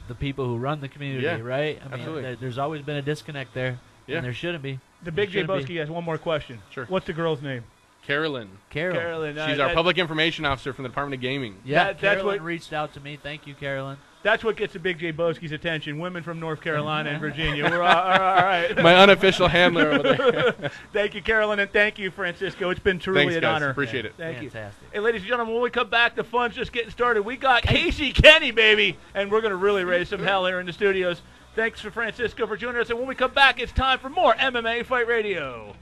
the people who run the community, Yeah, right? I mean, absolutely. there's always been a disconnect there, Yeah. and there shouldn't be. The Big J Shouldn't be. Boski has one more question. Sure. What's the girl's name? Carolyn. Carolyn. She's our public information officer from the Department of Gaming. Yeah, That's Carolyn what- reached out to me. Thank you, Carolyn. That's what gets the Big J Boski's attention. Women from North Carolina and Virginia. We're all right. My unofficial handler over there. Thank you, Carolyn, and thank you, Francisco. It's been truly Thanks, an guys. honor. Appreciate it. Thank you. Fantastic. Hey, ladies and gentlemen, when we come back, the fun's just getting started. We got Casey Kenney, baby, and we're going to really raise some hell here in the studios. Thanks for Francisco for joining us, and when we come back, it's time for more MMA Fight Radio.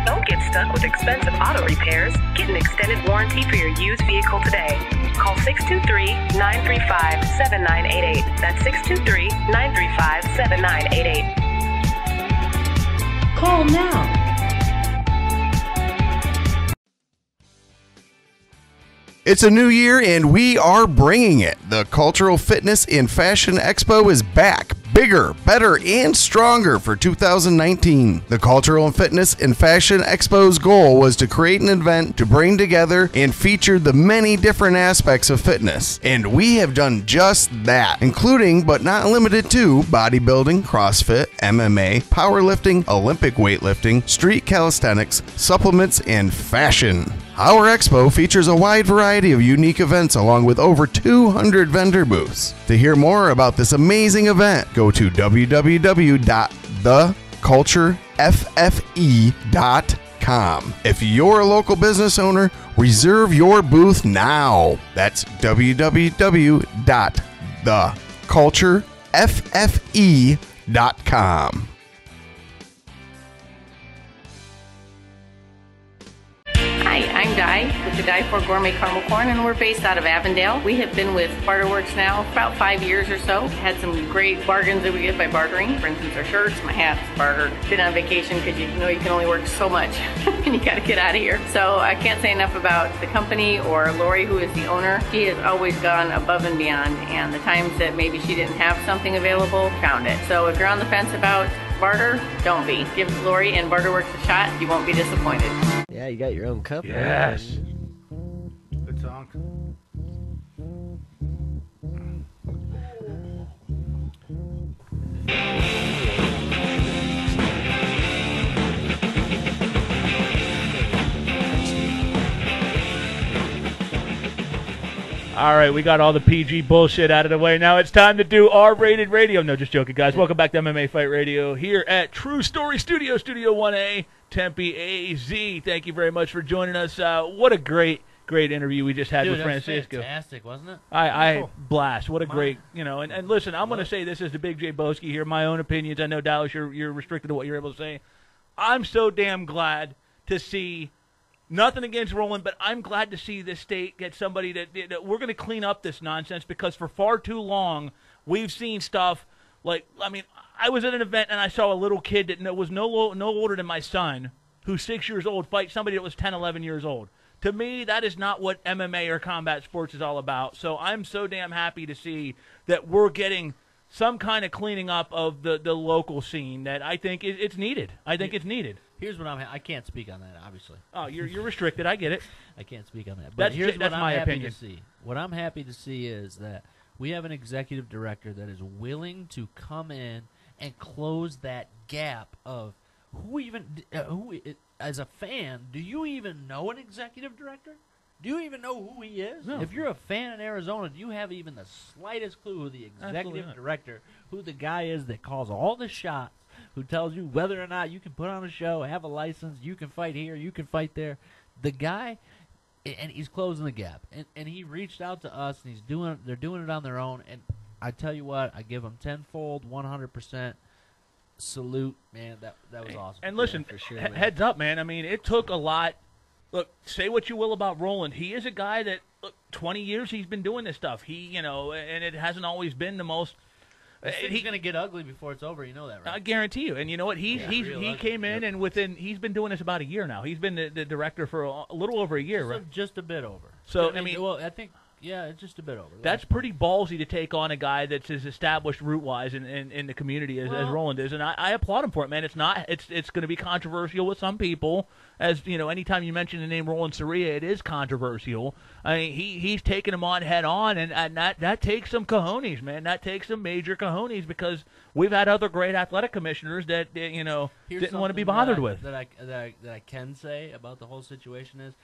Don't get stuck with expensive auto repairs. Get an extended warranty for your used vehicle today. Call 623-935-7988. That's 623-935-7988. Call now. It's a new year and we are bringing it. The Cultural Fitness and Fashion Expo is back, bigger, better, and stronger for 2019. The Cultural and Fitness and Fashion Expo's goal was to create an event to bring together and feature the many different aspects of fitness. And we have done just that, including but not limited to bodybuilding, CrossFit, MMA, powerlifting, Olympic weightlifting, street calisthenics, supplements, and fashion. Our expo features a wide variety of unique events along with over 200 vendor booths. To hear more about this amazing event, go to www.thecultureffe.com. If you're a local business owner, reserve your booth now. That's www.thecultureffe.com. Hi, I'm Di with the Di for Gourmet Caramel Corn, and we're based out of Avondale. We have been with Barterworks now for about 5 years or so. Had some great bargains that we get by bartering. For instance, our shirts, my hats, bartered. Been on vacation because you know you can only work so much and you got to get out of here. So I can't say enough about the company or Lori, who is the owner. She has always gone above and beyond, and the times that maybe she didn't have something available, found it. So if you're on the fence about barter, don't be. Give Lori and Barterworks a shot. You won't be disappointed. Yeah, you got your own cup. Yes. Good song. All right, we got all the PG bullshit out of the way. Now it's time to do R-rated radio. No, just joking, guys. Welcome back to MMA Fight Radio here at True Story Studio, Studio 1A, Tempe, AZ. Thank you very much for joining us. What a great interview we just had Dude, with that was Francisco. fantastic, wasn't it? I blast. What a great, and listen, I'm going to say this as the Big J Boski here, my own opinions. I know, Dallas, you're restricted to what you're able to say. I'm so damn glad to see, nothing against Roland, but I'm glad to see this state get somebody that we're going to clean up this nonsense, because for far too long we've seen stuff like, I was at an event and I saw a little kid that was no older than my son, who's 6 years old, fight somebody that was 10, 11 years old. To me, that is not what MMA or combat sports is all about. So I'm so damn happy to see that we're getting some kind of cleaning up of the local scene that I think it's needed. I think it's needed. Here's what I can't speak on that, obviously. Oh, you're restricted. I get it. I can't speak on that. But here's what I'm my happy opinion. to see. What I'm happy to see is that we have an executive director that is willing to come in and close that gap of as a fan, do you even know an executive director? Do you even know who he is? No. If you're a fan in Arizona, do you have even the slightest clue who the executive director, who the guy is that calls all the shots, who tells you whether or not you can put on a show, have a license, you can fight here, you can fight there? The guy, and he's closing the gap. And he reached out to us, and they're doing it on their own. And I tell you what, I give him tenfold, 100% salute, man. That was awesome. And listen, for sure, heads up, man. I mean, it took a lot. Look, say what you will about Roland. He is a guy that, look, 20 years he's been doing this stuff. And it hasn't always been the most. He's going to get ugly before it's over. You know that, right? I guarantee you. And you know what? He came in, and he's been doing this about a year now. He's been the director for a little over a year, right? Just a bit over. So, well, I think. Yeah, it's just a bit over. That's pretty ballsy to take on a guy that's as established root-wise in the community as Roland is, and I applaud him for it, man. It's going to be controversial with some people, as you know. Anytime you mention the name Roland Soria, it is controversial. I mean, he's taking him on head on, and that takes some cojones, man. That takes some major cojones, because we've had other great athletic commissioners that didn't want to be bothered with. That I can say about the whole situation is,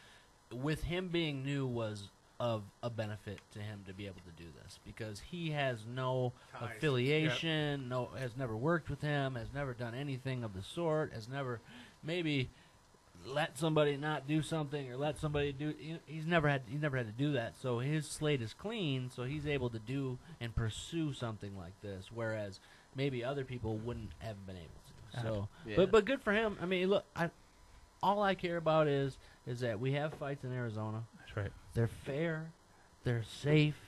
with him being new was of a benefit to him to be able to do this, because he has no affiliation, has never worked with him, has never done anything of the sort, has never maybe let somebody not do something or let somebody do. He's never had to do that. So his slate is clean, so he's able to do and pursue something like this, whereas maybe other people wouldn't have been able to. So, but good for him. I mean, look, all I care about is that we have fights in Arizona. That's right. They're fair, they're safe,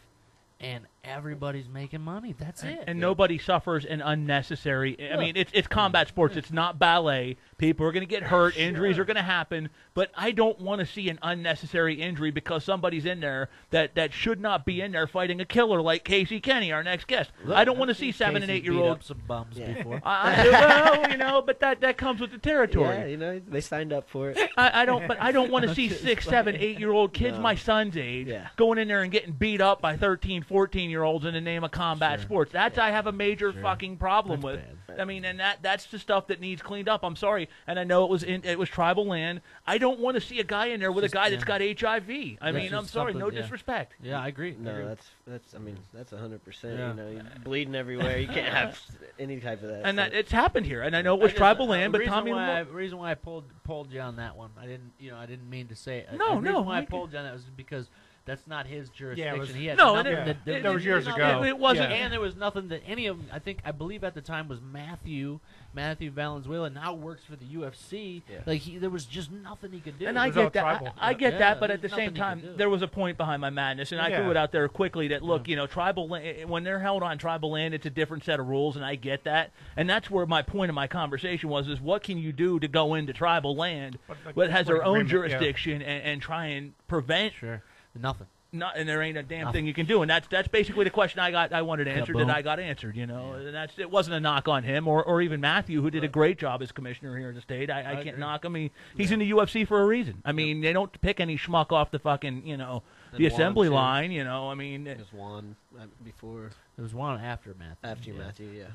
and everybody's making money. That's it. And nobody suffers an unnecessary. I mean, it's combat sports. It's not ballet. People are going to get hurt. Injuries are going to happen. But I don't want to see an unnecessary injury because somebody's in there that should not be in there fighting a killer like Casey Kenney, our next guest. I don't want to see 7 and 8 year olds. Some bums before. Well, but that comes with the territory. Yeah, they signed up for it. I don't want to see 6, 7, 8 year old kids my son's age going in there and getting beat up by 13, 14 year olds in the name of combat sports. That's I have a major fucking problem with. Bad. I mean, and that's the stuff that needs cleaned up. I'm sorry, and I know it was tribal land. I don't want to see a guy in there with a guy that's got HIV. I mean, I'm sorry, no disrespect. Yeah, I agree. No, that's 100%. Yeah. You're bleeding everywhere. You can't have any type of that. And it's happened here. And I know it was tribal land, but Tommy. The reason why I pulled you on that one, I didn't mean to say it. No. The reason why I pulled you on that was because that's not his jurisdiction. Yeah, that was years ago. It wasn't, and there was nothing that any of them. I believe at the time was Matthew Valenzuela, now works for the UFC. Yeah. Like there was just nothing he could do. And I get that. I get that, but at the same time, there was a point behind my madness, and I threw it out there quickly that look, tribal land, when they're held on tribal land, it's a different set of rules, and I get that. And that's where my point of my conversation was: is what can you do to go into tribal land, but has their own jurisdiction, and try and prevent. Nothing. And there ain't a damn thing you can do, and that's basically the question I wanted answered that I got answered. And it wasn't a knock on him or even Matthew, who did a great job as commissioner here in the state. I can't knock him. He's in the UFC for a reason. I mean, they don't pick any schmuck off the fucking the assembly line. I mean, it was Juan before. It was Juan after Matthew. After Matthew, yeah.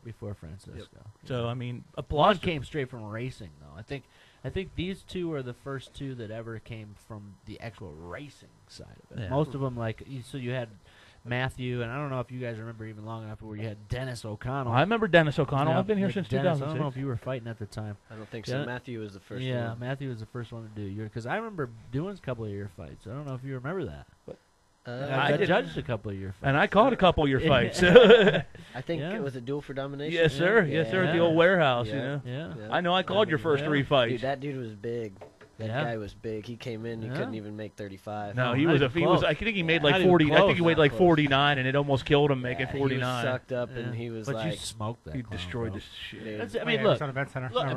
Before Francisco. Yep. So I mean, applause. Juan came straight from racing, though. I think these two are the first two that ever came from the actual racing side of it. Yeah. Most of them, so you had Matthew, and I don't know if you guys remember even long enough where you had Dennis O'Connell. I remember Dennis O'Connell. I've been here since 2006. I don't know if you were fighting at the time. I don't think so. Matthew was the first one. Yeah, Matthew was the first one to do yours, because I remember doing a couple of your fights. I don't know if you remember that. I judged a couple of your fights. And I caught a couple of your fights. I think it was a duel for domination. Yes, sir. Yes, sir, at the old warehouse, Yeah. I know I called your first 3 fights. Dude, that dude was big. That guy was big. He came in, he couldn't even make 35. No, he was. I think he made like 40. I think he weighed like 49, and it almost killed him making 49. He was sucked up, and he was but you smoked that. He destroyed the shit. I mean, look.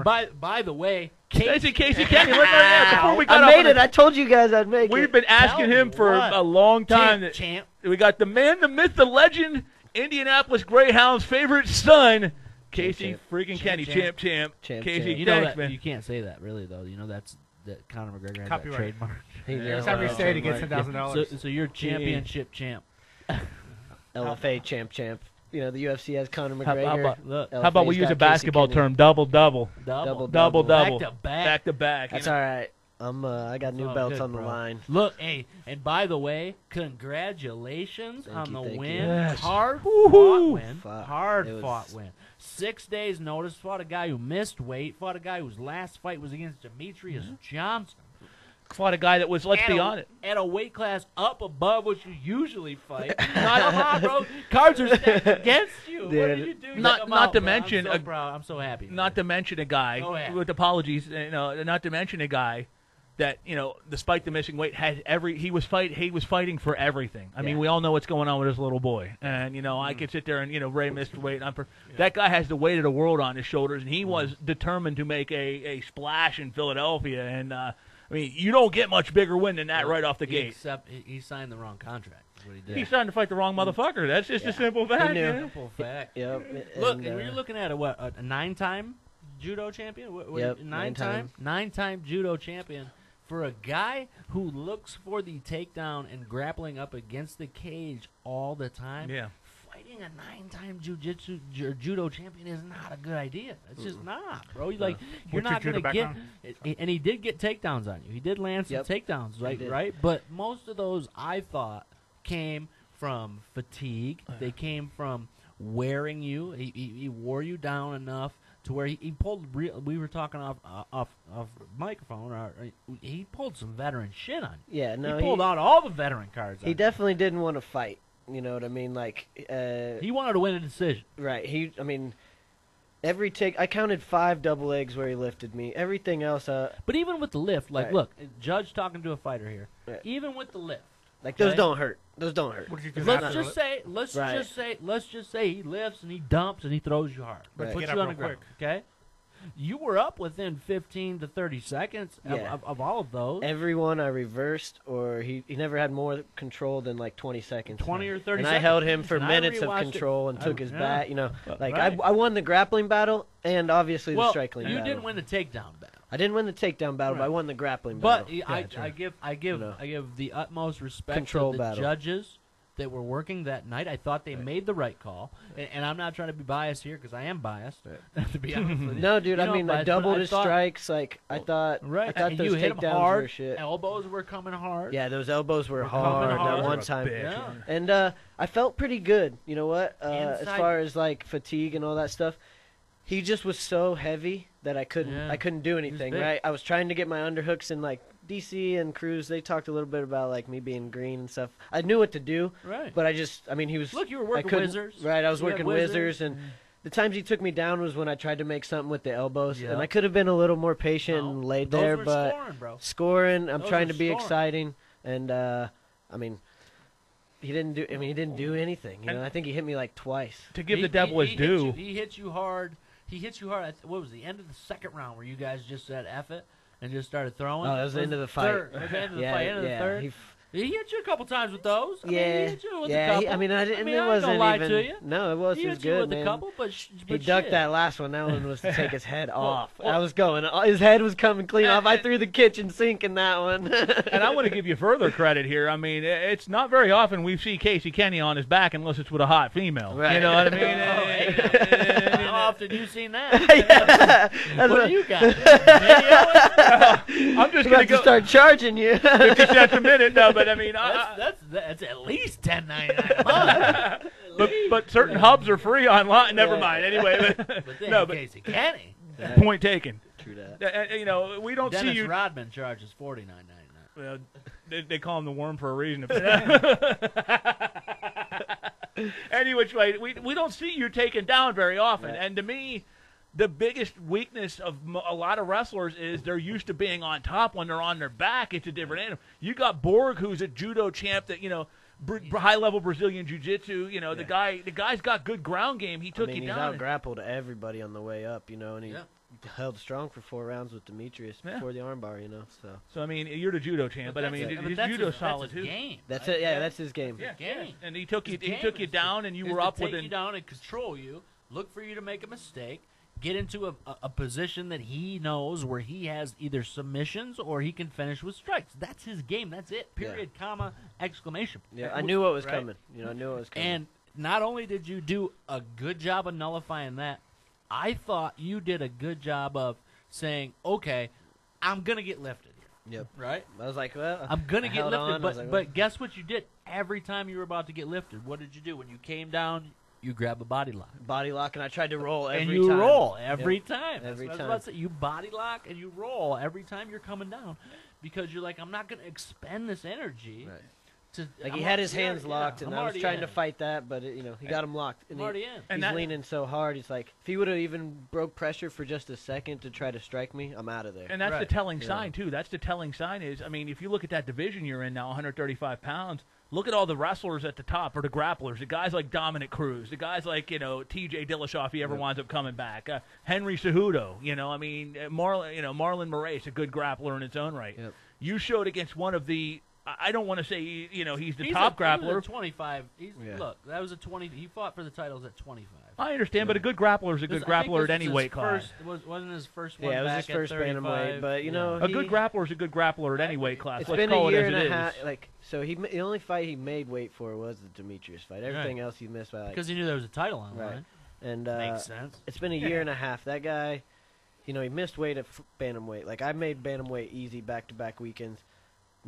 By the way, Casey Kenney. Before we got I made it. I told you guys I'd make it. We've been asking him for a long time. Champ. We got the man, the myth, the legend, Indianapolis Greyhounds' favorite son, Casey freaking Kenney, champ. Casey, You know that man. You can't say that, really, though. You know that Conor McGregor has Copyright. that trademark. Every time you say it, he gets $10,000. So you're championship champ. LFA champ. You know, the UFC has Conor How McGregor. about we use a basketball term, double-double. Double. Back to back. That's all right. I got new belts on the line. Look, hey, and by the way, congratulations on the win. Yes. Hard-fought win. Fuck. Hard-fought win. 6 days' notice. Fought a guy who missed weight. Fought a guy whose last fight was against Demetrius Johnson. Fought a guy that was, let's be honest, at a weight class up above what you usually fight. Come on, bro. Cards are stacked against you. What did you do? Not to mention, I'm so proud. I'm so happy. Not to mention a guy with apologies. Not to mention a guy that despite the missing weight, had he was fighting for everything. I mean, we all know what's going on with his little boy, and I could sit there and Ray missed weight. That guy has the weight of the world on his shoulders, and he was determined to make a splash in Philadelphia. And I mean, you don't get much bigger win than that right off the gate. Except he signed the wrong contract. Is what he did. He's trying to fight the wrong motherfucker. That's just a simple fact. Simple fact. Yep. Look, you're looking at a 9-time judo champion. Yep, 9-time judo champion for a guy who looks for the takedown and grappling up against the cage all the time. Yeah. Fighting a 9-time judo champion is not a good idea. It's just not, bro. You're not going to get. And he did get takedowns on you. He did land some takedowns, right? But most of those, I thought, came from fatigue. They came from wearing you. He wore you down enough to where he pulled. We were talking off microphone. He pulled some veteran shit on you. Yeah, no, he pulled out all the veteran cards. He definitely didn't want to fight. You know what I mean? Like he wanted to win a decision. Right. I counted 5 double legs where he lifted me. Everything else. But even with the lift, look, Judge talking to a fighter here. Right. Even with the lift, those don't hurt. Let's just say he lifts and he dumps and he throws you hard. But puts you on the ground. Okay. You were up within 15 to 30 seconds of all of those. Everyone I reversed, or he never had more control than like 20 seconds. 20 or 30 and seconds. I held him for minutes of control and took his bat. I won the grappling battle and obviously the striking battle. You didn't win the takedown battle. I didn't win the takedown battle, but I won the grappling battle. But I give the utmost respect to the judges that were working that night. I thought they made the right call, and I'm not trying to be biased here because I am biased. To be honest with you. No, dude. I doubled his strikes. I thought those takedowns were shit. Elbows were coming hard. Yeah, those elbows were hard that one time. Yeah. And I felt pretty good. You know what? As far as like fatigue and all that stuff, he just was so heavy that I couldn't do anything. Right? I was trying to get my underhooks in like. DC and Cruz, they talked a little bit about like me being green and stuff. I knew what to do, but he was. Look, you were working wizards, right? I was working wizards, and the times he took me down was when I tried to make something with the elbows, and I could have been a little more patient and laid there, but scoring. I'm trying to be exciting, and he didn't do. He didn't do anything. I think he hit me like twice. To give the devil his due, he hit you hard. He hit you hard. What was the end of the second round where you guys just said F it? And just started throwing. Oh, that was the end of the fight. End of the third. He hit you a couple times with those. He hit you with a couple. It wasn't lie even. To you. No, it wasn't. He hit good, you with man. a couple, but he ducked that last one. That one was to take his head off. I was going. His head was coming clean off. I threw the kitchen sink in that one. And I want to give you further credit here. I mean, it's not very often we see Casey Kenney on his back unless it's with a hot female. Right. You know what I mean? How often have you seen that? What do you got? I'm just going to start charging you 50 cents a minute. No, but I mean, that's at least $10.99 a month. but certain hubs are free online. Never mind. Anyway, but Casey Kenney. Point taken. True that. We don't Dennis see you. Rodman charges $49.99. Well, they call him the worm for a reason. Anyway, we don't see you taken down very often, and to me, the biggest weakness of a lot of wrestlers is they're used to being on top. When they're on their back, it's a different animal. You got Borg, who's a judo champ that high-level Brazilian jiu-jitsu. The guy's got good ground game. He took you down. He's out-grappled everybody on the way up, and he held strong for 4 rounds with Demetrius before the armbar, you know. So I mean, you're the judo champ, but I mean, his judo solid too. Game. That's it. Yeah, that's his game. Game. And he took you down, and you were up within. within. Take you down and control you. Look for you to make a mistake. Get into a position that he knows where he has either submissions or he can finish with strikes. That's his game. That's it. Period, comma, exclamation. Yeah, I knew what was coming. You know, I knew what was coming. And not only did you do a good job of nullifying that, I thought you did a good job of saying, okay, I'm going to get lifted here. Yep. Right? I was like, well, I'm going to get lifted. On, but guess what you did? Every time you were about to get lifted, what did you do? When you came down, you grab a body lock. Body lock, and I tried to roll every time. And you roll every time. Every time. That's what I was about to say. You body lock and you roll every time you're coming down because you're like, I'm not going to expend this energy. Right. Like he had his hands locked, and I was trying to fight that, but he got him locked. And he's leaning so hard. He's like, if he would have even broke pressure for just a second to try to strike me, I'm out of there. And that's the telling sign too. That's the telling sign is, I mean, if you look at that division you're in now, 135 pounds. Look at all the wrestlers at the top, or the grapplers. The guys like Dominic Cruz, the guys like T.J. Dillashaw, if he ever winds up coming back. Henry Cejudo, I mean, Marlon Moraes, a good grappler in its own right. Yep. You showed against one of the. I don't want to say he's the top grappler. He was a 25. Look, that was a 20. He fought for the titles at 25. I understand, but a good grappler is a good grappler at any weight class. Wasn't his first one? Yeah, it was back his first at 35. bantamweight, but a good grappler is a good grappler at any weight class. It's Let's been call a year it as and it a half. is. So the only fight he made weight for was the Demetrius fight. Everything else he missed by because he knew there was a title on the line. And makes sense. It's been a year and a half. That guy, he missed weight at bantamweight. Like I made bantamweight easy back-to-back weekends.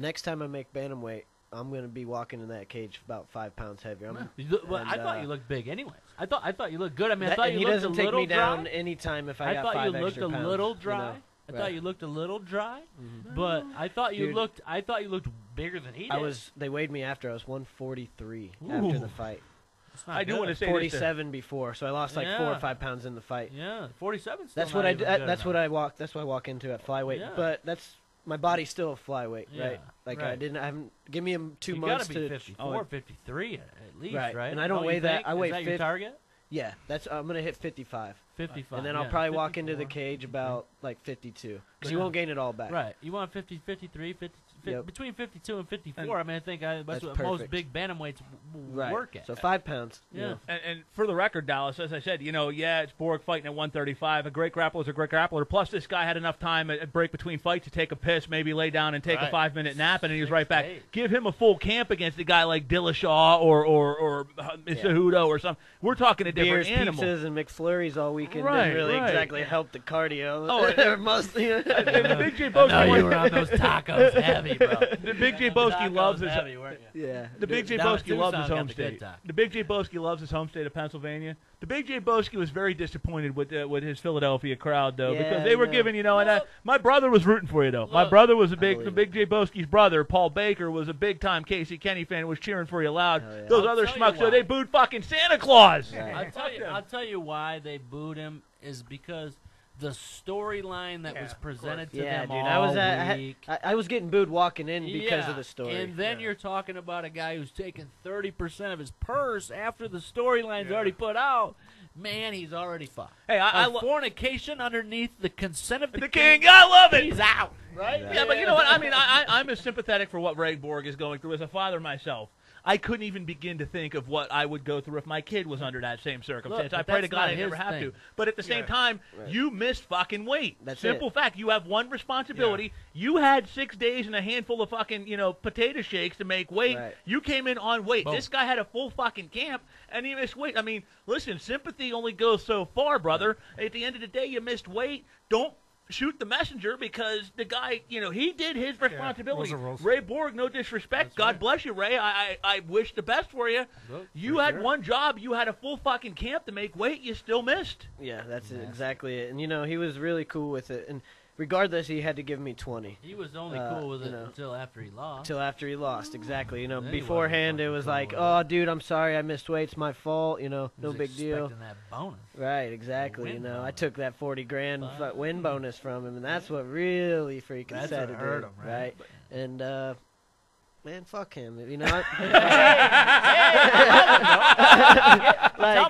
Next time I make bantamweight, I'm going to be walking in that cage about 5 pounds heavier. I thought you looked big anyways. I thought you looked good. I mean, I thought you he looked a doesn't take little me dry. down anytime if I got 5 extra pounds. I thought you looked a little dry. I thought you looked a little dry, but I thought you looked bigger than he did. They weighed me after. I was 143 after the fight. I do want to say 47 before, so I lost like 4 or 5 pounds in the fight. Yeah, 47. That's what I. That's what I walk. That's what I walk into at flyweight. Yeah. But that's my body's still a flyweight, Yeah, right? Like right. I haven't. Give me 2 you months gotta be to 54, 53 at least, right? And I don't weigh that. I weigh Is that your target? Yeah, I'm gonna hit 55. 55. And then I'll probably walk into the cage about like 52, because you won't gain it all back. Right. You want 50, 53, 50, between 52 and 54. I mean, I think that's what perfect. most big bantamweights work at. So 5 pounds. Yeah. And for the record, Dallas, as I said, it's Borg fighting at 135. A great grappler is a great grappler. Plus, this guy had enough time at break between fights to take a piss, maybe lay down and take a 5-minute nap, and he was right back. Give him a full camp against a guy like Dillashaw or Cejudo or something. We're talking a different Beers, animal. Pizzas, and McFlurries all weekend Right, didn't really right. exactly help the cardio. Oh, mostly. And the Big J Boski I know you were on those tacos heavy, bro. The Big J Boski loves his. heavy, weren't you? Yeah. The Big J Down Boski at loves his Tucson home got the good state. time. The Big J Boski loves his home state of Pennsylvania. The Big J Boski was very disappointed with his Philadelphia crowd, though, because they were giving, and my brother was rooting for you, though. My brother was the Big J Boski's brother, Paul Baker, was a big-time Casey Kenney fan and was cheering for you loud. Those other schmucks, so they booed fucking Santa Claus. Right. I'll tell you why they booed him is because the storyline that was presented to them all week. I was getting booed walking in because of the story. And then you're talking about a guy who's taking 30% of his purse after the storyline's already put out. Man, he's already fucked. Hey, I fornication underneath the consent of the king. I love it. He's out, right? Yeah, but you know what? I mean, I'm as sympathetic for what Ray Borg is going through as a father myself. I couldn't even begin to think of what I would go through if my kid was under that same circumstance. I pray to God I never have to. But at the same time, you missed fucking weight. Simple fact. You have one responsibility. Yeah. You had 6 days and a handful of fucking, potato shakes to make weight. Right. You came in on weight. Boom. This guy had a full fucking camp, and he missed weight. I mean, listen, sympathy only goes so far, brother. Right. At the end of the day, you missed weight. Don't shoot the messenger, because the guy, he did his responsibility. Ray Borg, no disrespect. God bless you, Ray. I wish the best for you. You had one job. You had a full fucking camp to make weight. You still missed. Yeah, that's exactly it. And, he was really cool with it. And regardless, he had to give me 20. He was only cool with it until after he lost. Until after he lost, exactly. Beforehand, it was like, oh, dude, I'm sorry I missed weight. It's my fault. No big deal. Expecting that bonus. Right, exactly. I took that 40 grand win bonus from him, and that's what really freaking set it. Hurt him, right? And man, fuck him. You know. Tell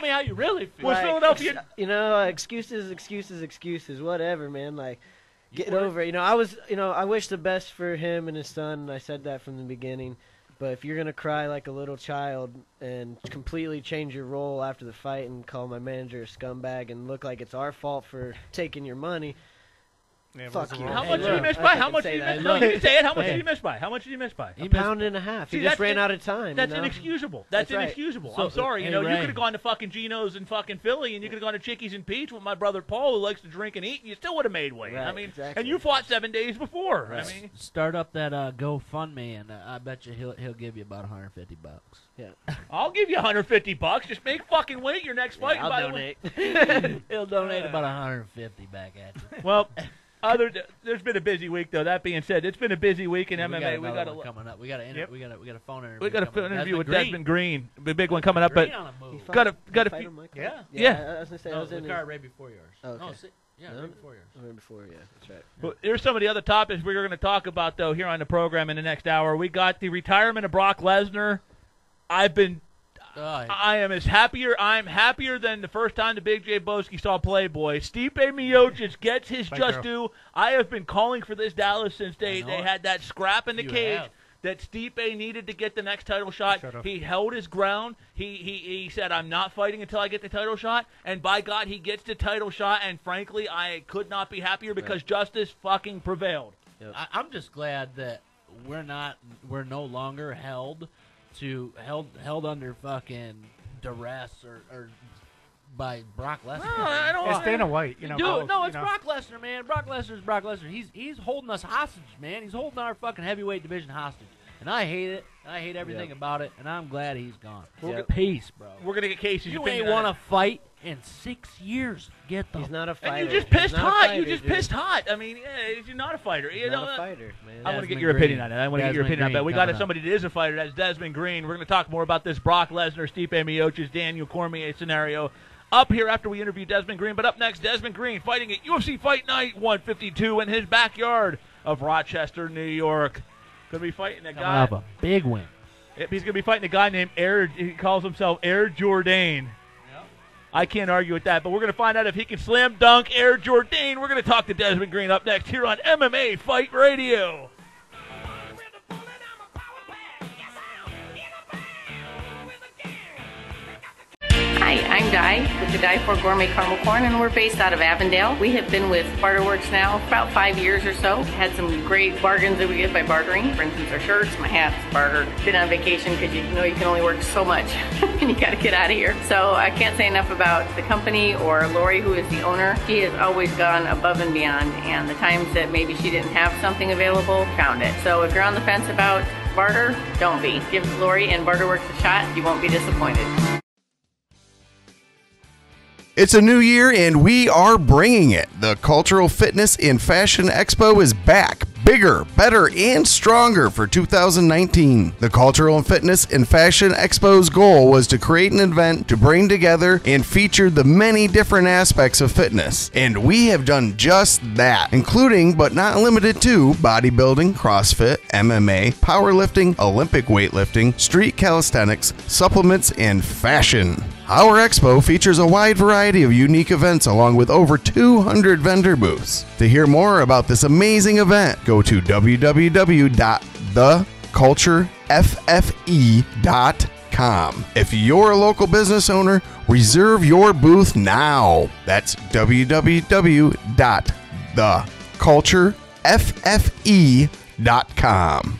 me how you really feel. Was Philadelphia? You know, excuses, whatever, man. Like, get over it. You know, I wish the best for him and his son. I said that from the beginning. But if you're going to cry like a little child and completely change your role after the fight and call my manager a scumbag and look like it's our fault for taking your money, fuck you. How much did he miss by? How much did he miss? No, you can say it. How much did he miss by? How much did he miss by? A pound and a half. He just ran out of time. That's inexcusable. That's inexcusable. I'm sorry. You know, you could have gone to fucking Geno's in fucking Philly, and you could have gone to Chickies and Peach with my brother Paul, who likes to drink and eat, and you still would have made weight. Right, I mean, exactly. and you fought 7 days before. Right. I mean, start up that GoFundMe, and I bet you he'll give you about $150. Yeah, I'll give you $150. Just make fucking weight your next fight. I'll donate. He'll donate about $150 back at you. Well. There's been a busy week though. That being said, it's been a busy week in MMA. We got coming up. We got a phone interview. We got a phone interview with Desmond Green, the big one Desmond coming up. Green But got a few. Yeah. I was gonna say I was in in the card right before yours. Oh, okay. Right before yours. Right before, yeah, that's right. Well, here's some of the other topics we're going to talk about though here on the program in the next hour. We got the retirement of Brock Lesnar. I am I'm happier than the first time the Big J Boski saw Playboy. Stipe Miocic gets his just due. I have been calling for this, Dallas, since they had that scrap in the cage that Stipe needed to get the next title shot. He held his ground. He said, I'm not fighting until I get the title shot. And by God, he gets the title shot. And frankly, I could not be happier because justice fucking prevailed. Yep. I'm just glad that we're no longer held under fucking duress or by Brock Lesnar. No, I don't. It's Dana White, you know. It's Brock Lesnar, man. Brock Lesnar's Brock Lesnar. He's holding us hostage, man. He's holding our fucking heavyweight division hostage, and I hate it. I hate everything about it, and I'm glad he's gone. Peace, bro. We're gonna get Casey's you opinion. You ain't won a fight in 6 years. He's not a fighter. And you just pissed hot. You just pissed hot. I mean, he's not a fighter. He's not a fighter, man. I want to get your opinion on it. But we got somebody that is a fighter. That's Desmond Green. We're going to talk more about this Brock Lesnar, Stipe Miocic, Daniel Cormier scenario up here after we interview Desmond Green. But up next, Desmond Green fighting at UFC Fight Night 152 in his backyard of Rochester, New York. Going to be fighting a guy. Have a big win. He's going to be fighting a guy named he calls himself Jourdain. I can't argue with that, but we're going to find out if he can slam dunk Jourdain. We're going to talk to Desmond Green up next here on MMA Fight Radio. Hi, I'm Di with the Di for Gourmet Caramel Corn, and we're based out of Avondale. We have been with Barterworks now for about 5 years or so. Had some great bargains that we get by bartering. For instance, our shirts, my hats, barter. Been on vacation because you know you can only work so much and you got to get out of here. So I can't say enough about the company or Lori, who is the owner. She has always gone above and beyond, and the times that maybe she didn't have something available, found it. So if you're on the fence about barter, don't be. Give Lori and Barterworks a shot. You won't be disappointed. It's a new year and we are bringing it. The Cultural Fitness in Fashion Expo is back. Bigger, better, and stronger for 2019. The Cultural Fitness in Fashion Expo's goal was to create an event to bring together and feature the many different aspects of fitness. And we have done just that, including but not limited to bodybuilding, CrossFit, MMA, powerlifting, Olympic weightlifting, street calisthenics, supplements, and fashion. Our expo features a wide variety of unique events along with over 200 vendor booths. To hear more about this amazing event, go to www.thecultureffe.com. If you're a local business owner, reserve your booth now. That's www.thecultureffe.com.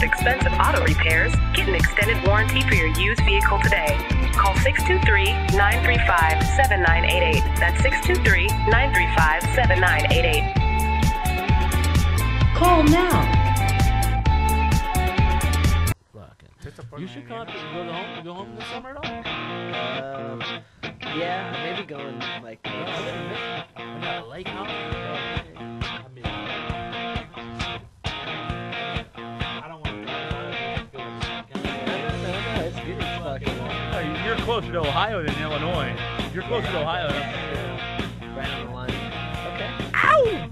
Expensive auto repairs, get an extended warranty for your used vehicle today. Call 623-935-7988. That's 623-935-7988. Call now. You should go home this summer at all? Yeah, maybe going like. We got a lake house. I mean, I don't want to No, it's good. It's fucking. You're closer to Ohio than Illinois. You're closer to Ohio. Right on the line. Okay. Ow!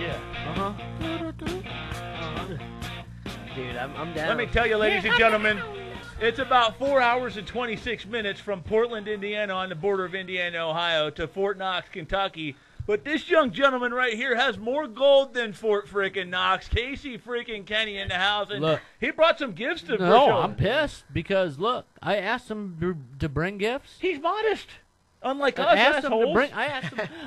yeah. Dude, I'm down. Let me tell you, ladies and gentlemen, it's about 4 hours and 26 minutes from Portland, Indiana, on the border of Indiana, Ohio, to Fort Knox, Kentucky. But this young gentleman right here has more gold than Fort freaking Knox. Casey freaking Kenney in the house, and Look, he brought some gifts to No, Briscoe. I'm pissed because look, I asked him to bring gifts. He's modest, unlike us I asked him to assholes. bring.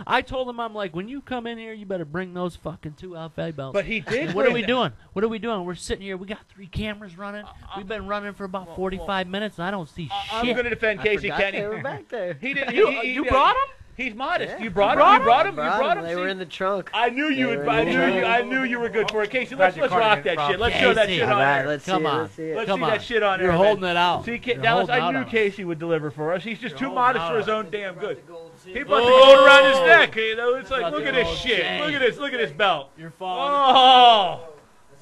I told him, I'm like, when you come in here, you better bring those fucking 2 Alfalfa belts. But he did. And what are we doing? What are we doing? We're sitting here. We got 3 cameras running. We've been running for about 45 minutes, and I don't see shit. I'm going to defend Casey Kenney. They were back there. He didn't. You brought him? He's modest. Yeah. You brought him. You brought him. They were in the trunk. I knew you would. I knew you were good for it, Casey. Let's Project rock that Cardigan shit. Let's show that Casey. shit All on right, there. let's Come see it. on. Let's see it. Let's Come see on. that shit on there. You're man. holding it out. See, You're Dallas, holding I out knew on it. Casey would deliver for us. He's just too holding modest out for his on own damn good. He He brought the gold around his neck. You know, it's like, Brought look the at this gold shit. chain. Look at this. Look at this belt. You're falling.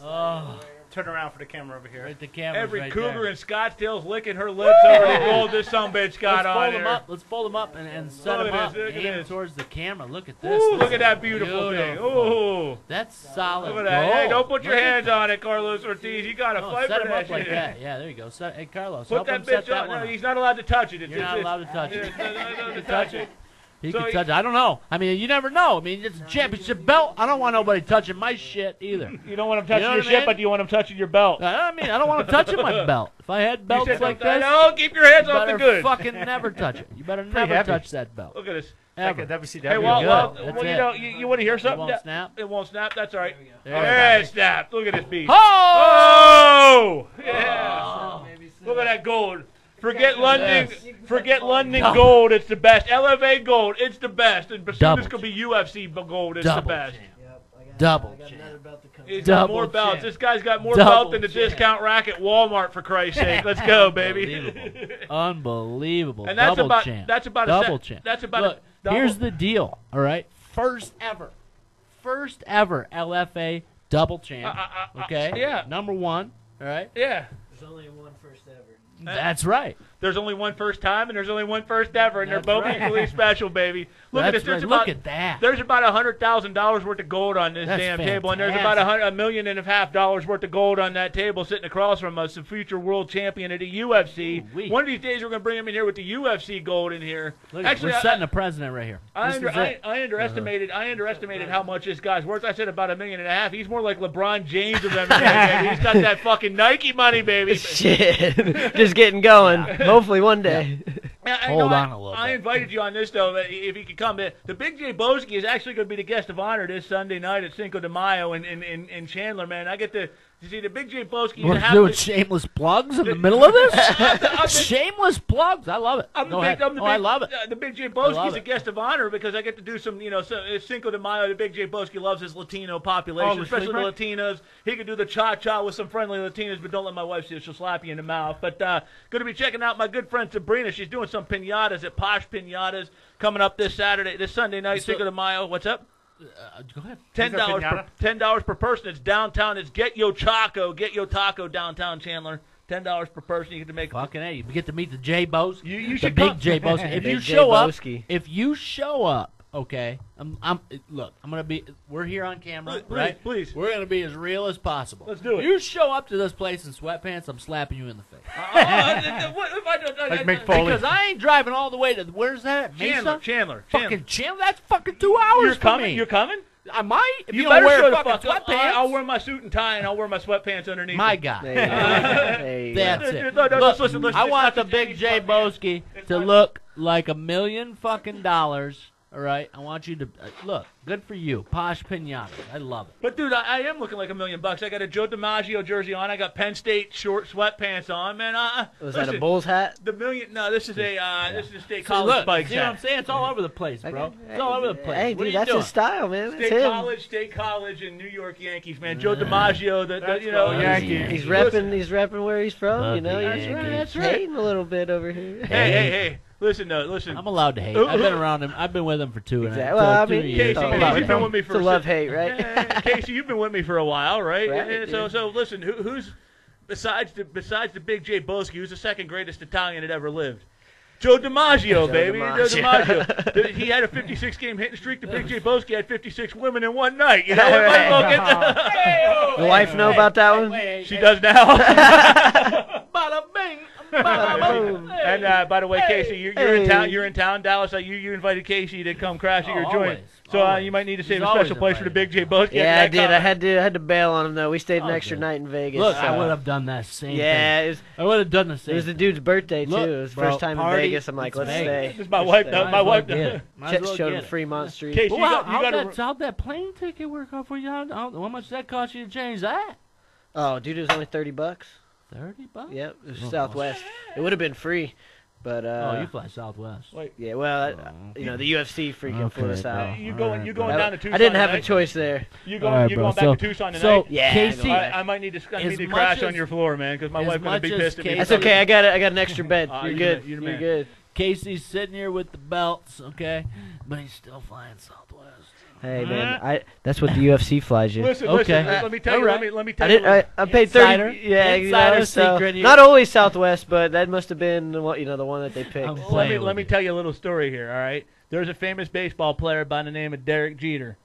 Oh, Turn around for the camera over here. Right, the camera's every right cougar there. in Scottsdale's licking her lips over the gold this sumbitch got Let's on fold there. them up. Let's fold them up and set Look them at up. this, look at Aim this. towards the camera. Look at this. Ooh, This look at is that beautiful thing. Ooh. That's solid. Look at that. Hey, gold. don't put your Look at hands on it, Carlos Ortiz. You got to No, fight set for him that up like shit. that. Yeah, there you go. Hey, Carlos, Put help that him set bitch that on. one No, up. he's not allowed to touch it. You're not allowed to touch it. He's not allowed to touch touch it. it. He So can he- touch it. I don't know. I mean, you never know. I mean, it's a championship belt. I don't want nobody touching my shit either. You don't want him touching You know your what I shit, mean? but you want him touching your belt. I mean, I don't want him touching my belt. If I had belts You said like don't- this, No, keep your hands you off the better good. fucking never touch it. You better never heavy. touch that belt. Look at this. Ever. Like a WCW. Hey, well, good. well, That's well, you it. know, you want to hear something? won't snap? It won't snap. That's all right. There you Hey, go. it snapped. Look at this beast. Oh! Oh! Yeah. Look at that gold. Forget Yes. London. Forget London Double. gold. It's the best. LFA gold. It's the best. And soon Double this could be UFC gold. It's the Double best. champ. Double champ. He's got Double more belts. champ. This guy's got more Double belts than the champ. discount rack at Walmart, for Christ's sake. Let's go, baby. Unbelievable. And that's double about champ. that's about double a champ. That's about Look, a double. here's the deal. All right, first ever LFA double champ. Okay, yeah. Number 1. All right, Yeah. There's only one first ever. that's right. There's only one first time, and there's only one first ever, and That's they're both right. equally special, baby. Look That's at this. There's right. about, Look at that. There's about $100,000 worth of gold on this That's damn table, and there's fantastic. about $1.5 million worth of gold on that table sitting across from us, the future world champion of the UFC. Ooh-wee. One of these days, we're going to bring him in here with the UFC gold in here. Look, Actually, we're setting a president right here. I This is it. underestimated how much this guy's worth. I said about $1.5 million. He's more like LeBron James of MMA, baby. He's got that fucking Nike money, baby. Shit. Just getting going. Hopefully one day. Hold on a little I bit. invited you on this, though, if he could come. The Big J Boski is actually going to be the guest of honor this Sunday night at Cinco de Mayo in Chandler, man. I get to see the Big J Boski. We're doing shameless plugs in the middle of this? Shameless plugs. I love it. I love it. The Big J I Boski love is a it. guest of honor because I get to do some, it's Cinco de Mayo. The Big J Boski loves his Latino population, Oh, especially the sleeper? Latinos. He could do the cha-cha with some friendly Latinas, but don't let my wife see it. She'll slap you in the mouth. But going to be checking out my good friend Sabrina. She's doing some piñatas at Posh Piñatas coming up this Sunday night, Cinco de Mayo. What's up? Go ahead. $10 per person. It's downtown. It's Get Yo Taco downtown Chandler. $10 per person. You get to make. Fucking A. You get to meet the J Bos. You the should big come. J Bos. If Big you J show up, Boski. okay. Look, I'm gonna be. We're here on camera, Please, right? please. We're gonna be as real as possible. Let's do it. You show up to this place in sweatpants, I'm slapping you in the face. What if I don't? Like Mick Foley. Because I ain't driving all the way to where's that? Mesa? Chandler. Fucking Chandler. That's fucking 2 hours You're for coming. me. You're coming. I might. If you, better don't wear show the fucking fuck up. sweatpants. I'll wear my suit and tie, and I'll wear my sweatpants underneath. My it. God. Hey, That's it. No, Look, listen, I it's want not the the big Jamie J fucking- Boski to look like $1 million fucking dollars. All right, I want you to look. Good for you. Posh pinatas. I love it. But, dude, I am looking like $1 million. I got a Joe DiMaggio jersey on. I got Penn State short sweatpants on, man. Was that a Bulls hat? No, this is a State College Spikes see what I'm hat. saying? It's all over the place, bro. It's all over the place. Hey, what dude, are you that's doing? his style, man. State College, and New York Yankees, man. Joe DiMaggio, He's repping where he's from. You know, That's he's right. hating a little bit over here. Hey. Listen. I'm allowed to hate. I've been around him. I've been with him for two and a half. Well, I two mean, years. Casey, you've been with me for it's a love-hate, right? Casey, you've been with me for a while, right? Right, So listen, who's besides the Big J Boski, who's the second greatest Italian that ever lived? Joe DiMaggio, baby. Joe DiMaggio. He had a 56-game hitting streak. The Big J Boski had 56 women in one night. You know, the wife know about that one? She does now. Bada bing. And by the way, Casey, you're in town. You're in town, Dallas. You invited Casey to come crash at your joint. So you might need to save a special place for the Big J Boski. Yeah, I did. I had to bail on him though. We stayed an extra night in Vegas. Look, I would have done that same thing. I would have done the same. It was the dude's birthday too. It was first time in Vegas. I'm like, let's stay. This is my wife. My wife showed him Fremont Street. Casey, how'd that plane ticket work out for you? How much did that cost you to change that? Oh, dude, it was only $30. $30? Yep, it was Southwest. It would have been free, but you fly Southwest. Yeah, well, the UFC freaking flew us out. You going down to Tucson? I didn't have a choice there. You going back to Tucson tonight? So, yeah, Casey, I might need to crash on your floor, man, because my wife's gonna be pissed at me. That's okay. I got an extra bed. You're good. You're good. Casey's sitting here with the belts, okay, but he's still flying Southwest. Hey man, that's what the UFC flies you. Listen, let me tell you. Let me tell you. I paid 30. Yeah, Insider secret here. Not always Southwest, but that must have been the one that they picked. Let me tell you a little story here. All right, there's a famous baseball player by the name of Derek Jeter.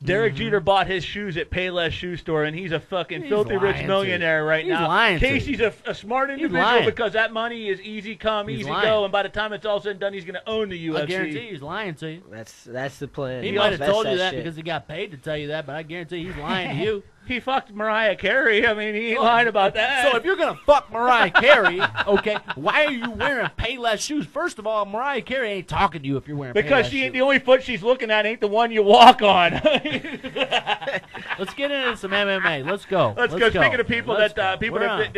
Derek Jeter bought his shoes at Payless Shoe Store, and he's a fucking filthy rich millionaire right now. Lying Casey's a smart individual because that money is easy come, easy go, and by the time it's all said and done, he's going to own the UFC. I guarantee he's lying to you. That's the plan. He might have told you that because he got paid to tell you that, but I guarantee he's lying to you. He fucked Mariah Carey. I mean, he ain't lying about that. So if you're going to fuck Mariah Carey, okay, why are you wearing Payless shoes? First of all, Mariah Carey ain't talking to you if you're wearing because Payless she ain't shoes. the only foot she's looking at ain't the one you walk on. Let's get into some MMA. Let's go. Let's go. Speaking of people that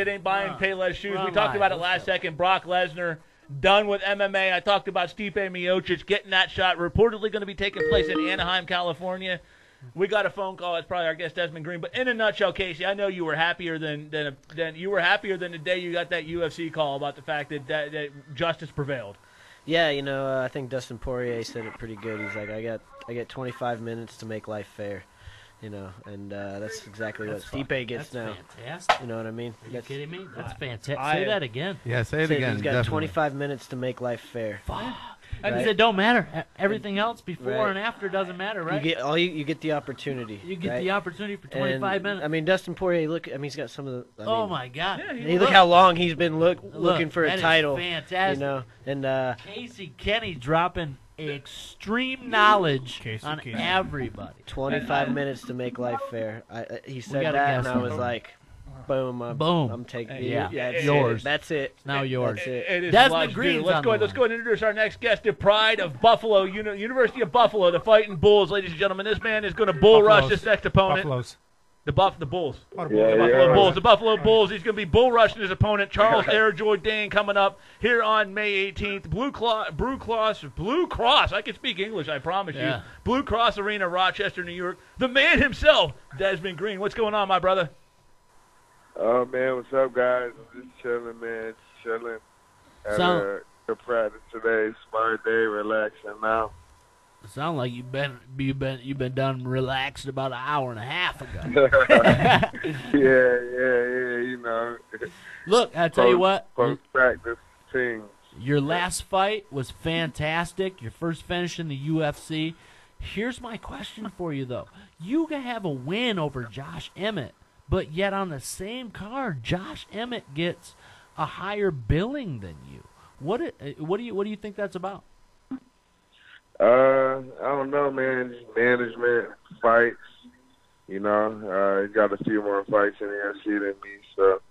ain't buying Payless shoes, we talked about it last second. Brock Lesnar done with MMA. I talked about Stipe Miocic getting that shot, reportedly going to be taking place in Anaheim, California. We got a phone call. It's probably our guest Desmond Green. But in a nutshell, Casey, I know you were happier than the day you got that UFC call about the fact that justice prevailed. Yeah, I think Dustin Poirier said it pretty good. He's like, I get 25 minutes to make life fair, and that's exactly what Stipe gets now. Fantastic. You know what I mean? Are you kidding me? That's fantastic. Say that again. Yeah, say it again. He's got 25 minutes to make life fair. Fuck. And it don't matter. Everything else before and after doesn't matter, right? You get the opportunity. You get the opportunity for 25 minutes. I mean, Dustin Poirier. He's got some of the. Oh my God! Look how long he's been looking for a title. Fantastic. And Casey Kenney dropping extreme knowledge on everybody. 25 minutes to make life fair. He said that, and I was like. Boom! Boom! I'm taking it's yours. That's it. It's now yours. That's it. It is Desmond Green's Let's go ahead and introduce our next guest, the pride of Buffalo, University of Buffalo, the Fighting Bulls, ladies and gentlemen. This man is going to bull rush his next opponent. Buffaloes. The Bulls. The Buffalo Bulls. He's going to be bull rushing his opponent, Charles Jourdain, coming up here on May 18th. Blue Cross. I can speak English, I promise you. Blue Cross Arena, Rochester, New York. The man himself, Desmond Green. What's going on, my brother? Oh, man, what's up, guys? I'm just chilling, man. Chilling. Had a good practice today. Smart day, relaxing now. Sound like you've been done relaxed about an hour and a half ago. Yeah. Look, I tell you what. Post-practice things. Your last fight was fantastic. Your first finish in the UFC. Here's my question for you, though. You can have a win over Josh Emmett. But yet on the same card, Josh Emmett gets a higher billing than you. What do you think that's about? I don't know, man. Just management, fights. He's got a few more fights in the UFC than me, so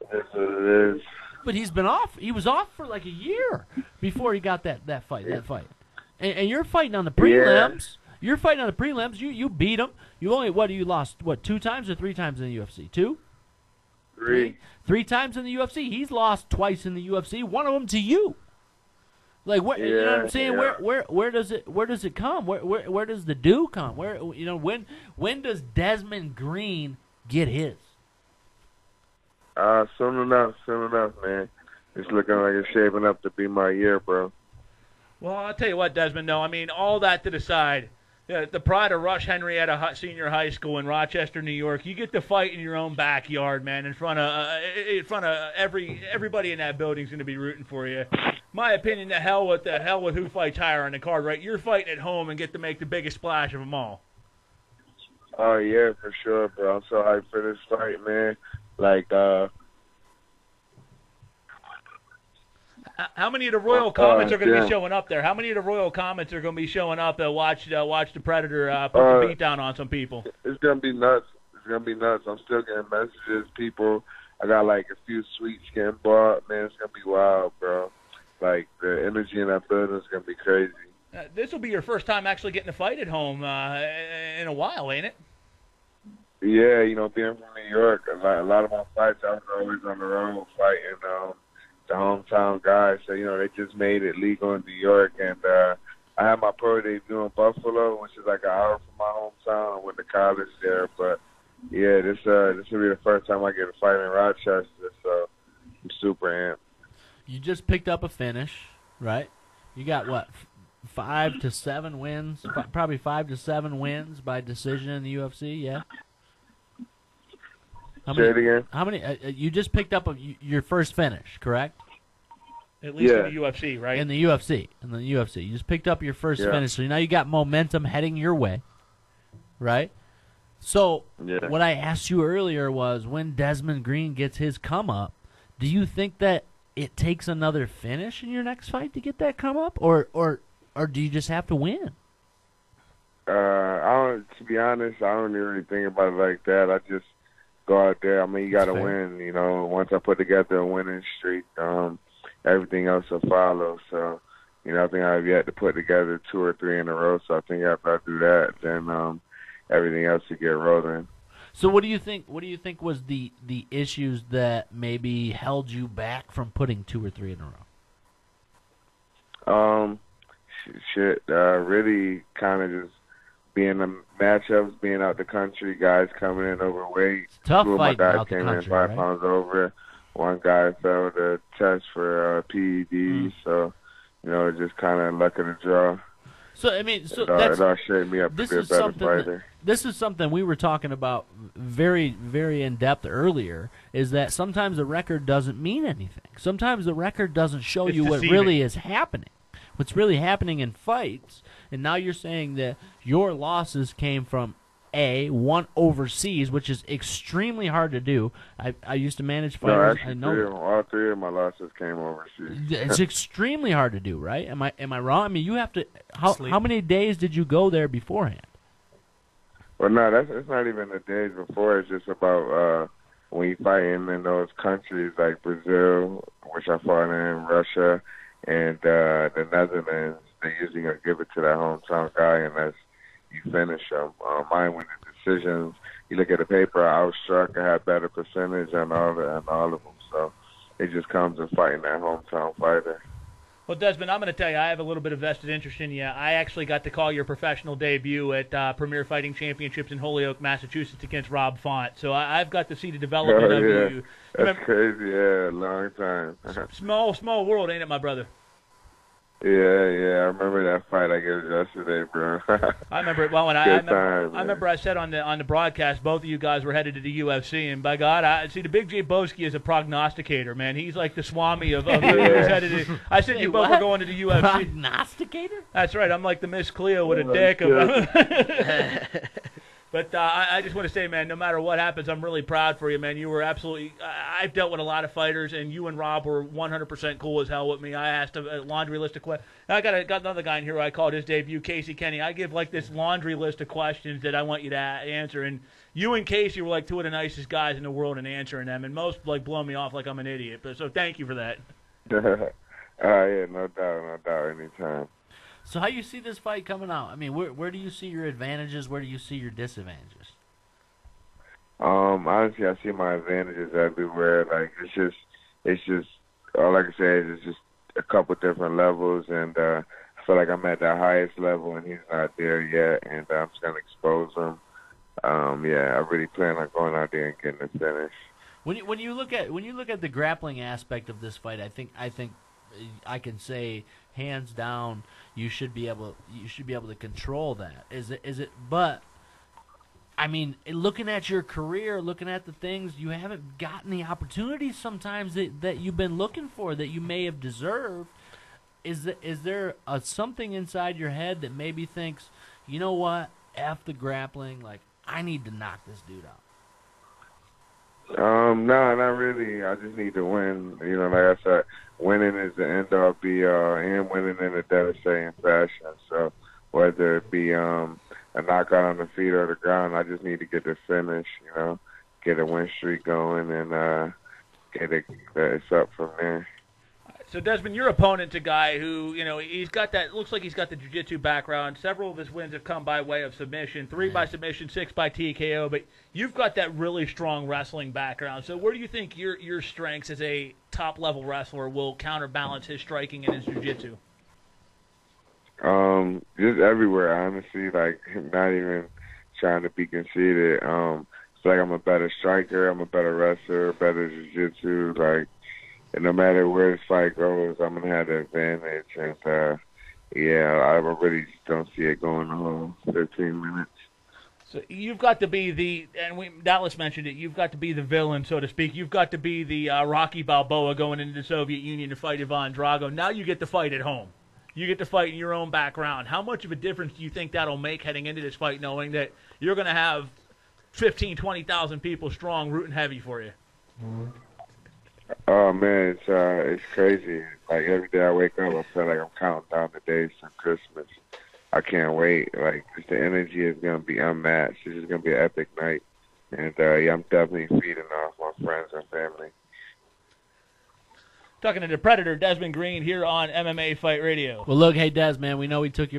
that's what it is. But he's been off. He was off for like a year before he got that fight. And you're fighting on the prelims. You're fighting on the prelims. You beat him. You only you lost 2 times or 3 times in the UFC? 2? 3. 3 times in the UFC. He's lost twice in the UFC. One of them to you. Like what? You know what I'm saying? Yeah. Where does it come? Where does the due come? When does Desmond Green get his? Soon enough, man. It's looking like it's shaping up to be my year, bro. Well, I'll tell you what, Desmond, no, I mean, all that to the side. The pride of Rush Henrietta Senior High School in Rochester, New York. You get to fight in your own backyard, man, in front of everybody in that building's going to be rooting for you. My opinion, the hell with who fights higher on the card, right? You're fighting at home and get to make the biggest splash of them all. Oh yeah, for sure, bro. I'm so hyped for this fight, man. Like, how many of the Royal Comets are going to be showing up there? How many of the Royal Comets are going to be showing up to watch the Predator put the beat down on some people? It's going to be nuts. I'm still getting messages. People, I got like a few sweets getting bought. Man, it's going to be wild, bro. Like, the energy in that building is going to be crazy. This will be your first time actually getting a fight at home in a while, ain't it? Yeah, being from New York, a lot of my fights, I was always on the road fighting the hometown guys. So, they just made it legal in New York. And I had my pro debut in Buffalo, which is like an hour from my hometown. I went to college there. But, yeah, this will be the first time I get a fight in Rochester. So I'm super amped. You just picked up a finish, right? You got, 5 to 7 wins? Probably 5 to 7 wins by decision in the UFC, yeah? Say it again. How many? You just picked up your first finish, correct? At least in the UFC, right? In the UFC. You just picked up your first finish, so now you got momentum heading your way, right? So what I asked you earlier was, when Desmond Green gets his come up, do you think that it takes another finish in your next fight to get that come up, or do you just have to win? To be honest, I don't really think about it like that. I just go out there. I mean, you got to win. Once I put together a winning streak, everything else will follow. So, I think I've yet to put together 2 or 3 in a row. So I think after I do that, then everything else will get rolling. So what do you think? What do you think was the issues that maybe held you back from putting 2 or 3 in a row? Really kind of just being the matchups, being out the country, guys coming in overweight. It's tough 2 of my fighting guys out the came country, in 5 right? pounds over. One guy failed a test for PED, so it just kind of luck of the draw. So I mean, it all shaped me up to be a better fighter. This is something we were talking about very, very in depth earlier. Is that sometimes the record doesn't mean anything. Sometimes the record doesn't show you what really is happening. What's really happening in fights. And now you're saying that your losses came from one overseas, which is extremely hard to do. I used to manage fighters. No, actually, I know all 3 of my losses came overseas. It's extremely hard to do, right? Am I wrong? I mean, you have to. How many days did you go there beforehand? Well, no, it's not even the days before. It's just about when you fight in those countries like Brazil, which I fought in, Russia, and the Netherlands. They usually gonna give it to that hometown guy unless you finish them. Mine went to decisions. You look at the paper, I was struck. I had better percentage on all of them. So it just comes in fighting that hometown fighter. Well, Desmond, I'm going to tell you, I have a little bit of vested interest in you. I actually got to call your professional debut at Premier Fighting Championships in Holyoke, Massachusetts against Rob Font. So I've got to see the development of you. That's crazy. Yeah, long time. Small world, ain't it, my brother? Yeah, I remember that fight I gave yesterday, bro. I remember it well, and I remember I said on the broadcast, both of you guys were headed to the UFC, and by God, I see the Big J Boski is a prognosticator, man. He's like the Swami of who's headed to. I said you both were going to the UFC. Prognosticator? That's right. I'm like the Miss Cleo with a dick. But I just want to say, man, no matter what happens, I'm really proud for you, man. You were absolutely I've dealt with a lot of fighters, and you and Rob were 100% cool as hell with me. I asked a laundry list of questions. I got another guy in here who I called his debut, Casey Kenney. I give like this laundry list of questions that I want you to answer, and you and Casey were like 2 of the nicest guys in the world in answering them, and most like blow me off like I'm an idiot. So thank you for that. Yeah, no doubt, anytime. So how you see this fight coming out? I mean, where do you see your advantages? Where do you see your disadvantages? Honestly, I see my advantages everywhere. Like it's just all I can say is it's just a couple different levels, and I feel like I'm at the highest level, and he's not there yet, and I'm just gonna expose him. I really plan on going out there and getting the finish. When you look at the grappling aspect of this fight, I think I can say hands down you should be able to control that. Is it? But I mean, looking at your career, looking at the things, you haven't gotten the opportunities sometimes that you've been looking for, that you may have deserved. Is there something inside your head that maybe thinks, you know what, F the grappling, like, I need to knock this dude out? No, not really. I just need to win. You know, like I said, winning is the end-all, be-all, and winning in a devastating fashion. So whether it be a knockout on the feet or the ground, I just need to get the finish, you know, get a win streak going, and get it up from there. So, Desmond, your opponent's a guy who, you know, looks like he's got the jiu-jitsu background. Several of his wins have come by way of submission, 3 by submission, 6 by TKO, but you've got that really strong wrestling background. So where do you think your strengths as a top-level wrestler will counterbalance his striking and his jiu-jitsu? Just everywhere, honestly, like, not even trying to be conceited. It's like I'm a better striker, I'm a better wrestler, better jiu-jitsu, like, and no matter where this fight goes, I'm going to have the advantage. And, I really just don't see it going the whole 15 minutes. So you've got to be Dallas mentioned it, you've got to be the villain, so to speak. You've got to be the Rocky Balboa going into the Soviet Union to fight Ivan Drago. Now you get to fight at home. You get to fight in your own background. How much of a difference do you think that'll make heading into this fight, knowing that you're going to have 15,000, 20,000 people strong rooting heavy for you? Oh man, it's crazy. Like every day I wake up, I feel like I'm counting down the days to Christmas. I can't wait. Like just the energy is gonna be unmatched. This is gonna be an epic night, and I'm definitely feeding off my friends and family. Talking to the Predator, Desmond Green, here on MMA Fight Radio. Well, look, hey Des, man, we know we took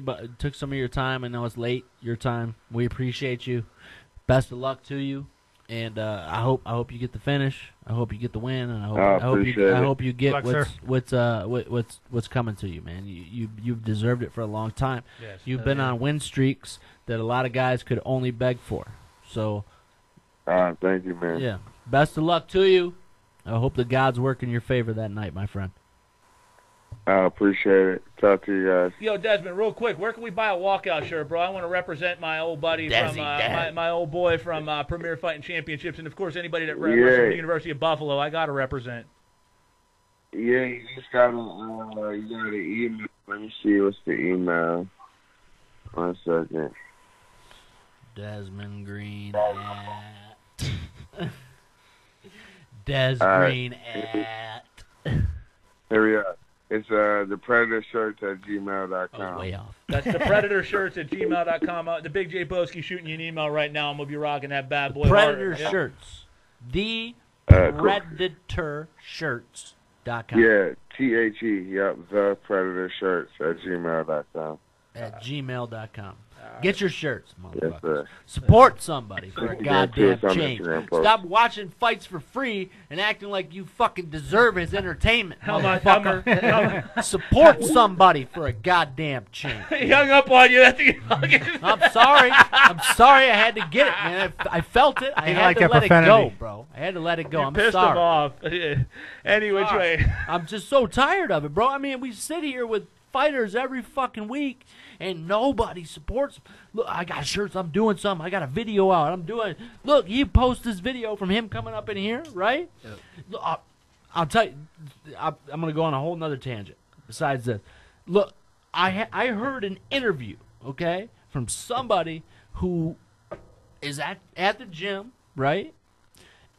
some of your time. I know it's late, your time. We appreciate you. Best of luck to you. And I hope you get the finish. I hope you get the win, and I hope you get what's coming to you, man. You've deserved it for a long time. Yes, you've been on win streaks that a lot of guys could only beg for. So, thank you, man. Yeah, best of luck to you. I hope the gods work in your favor that night, my friend. I appreciate it. Talk to you guys. Yo, Desmond, real quick, where can we buy a walkout shirt, bro? I want to represent my old buddy from my old boy from Premier Fighting Championships, and of course anybody that wrestles at the University of Buffalo. I got to represent. Yeah, you just got to email. Let me see what's the email. 1 second. Desmond Green at Green at. Here we are. It's the Predator Shirts at gmail.com. Oh, way off. That's the Predator Shirts at gmail.com. The Big J Boski shooting you an email right now, and we'll be rocking that bad boy. Predator Shirts. The Predator Shirts.com. Yeah, THE. Yep, the Predator Shirts at gmail.com. At gmail.com. Get your shirts, motherfuckers. Yes, sir. Support somebody for a goddamn change. Stop watching fights for free and acting like you fucking deserve his entertainment, motherfucker. Support somebody for a goddamn change. He hung up on you. I'm sorry. I had to get it, man. I felt it. I had to let it go, bro. I had to let it go. I'm pissed sorry. him off. Any which way. I'm just so tired of it, bro. I mean, we sit here with fighters every fucking week, and nobody supports. Look, I got shirts. I'm doing something. I got a video out. I'm doing. Look, you post this video from him coming up in here, right? Yep. Look, I'll tell you. I'm gonna go on a whole nother tangent. Besides this, look, I heard an interview, okay, from somebody who is at the gym, right?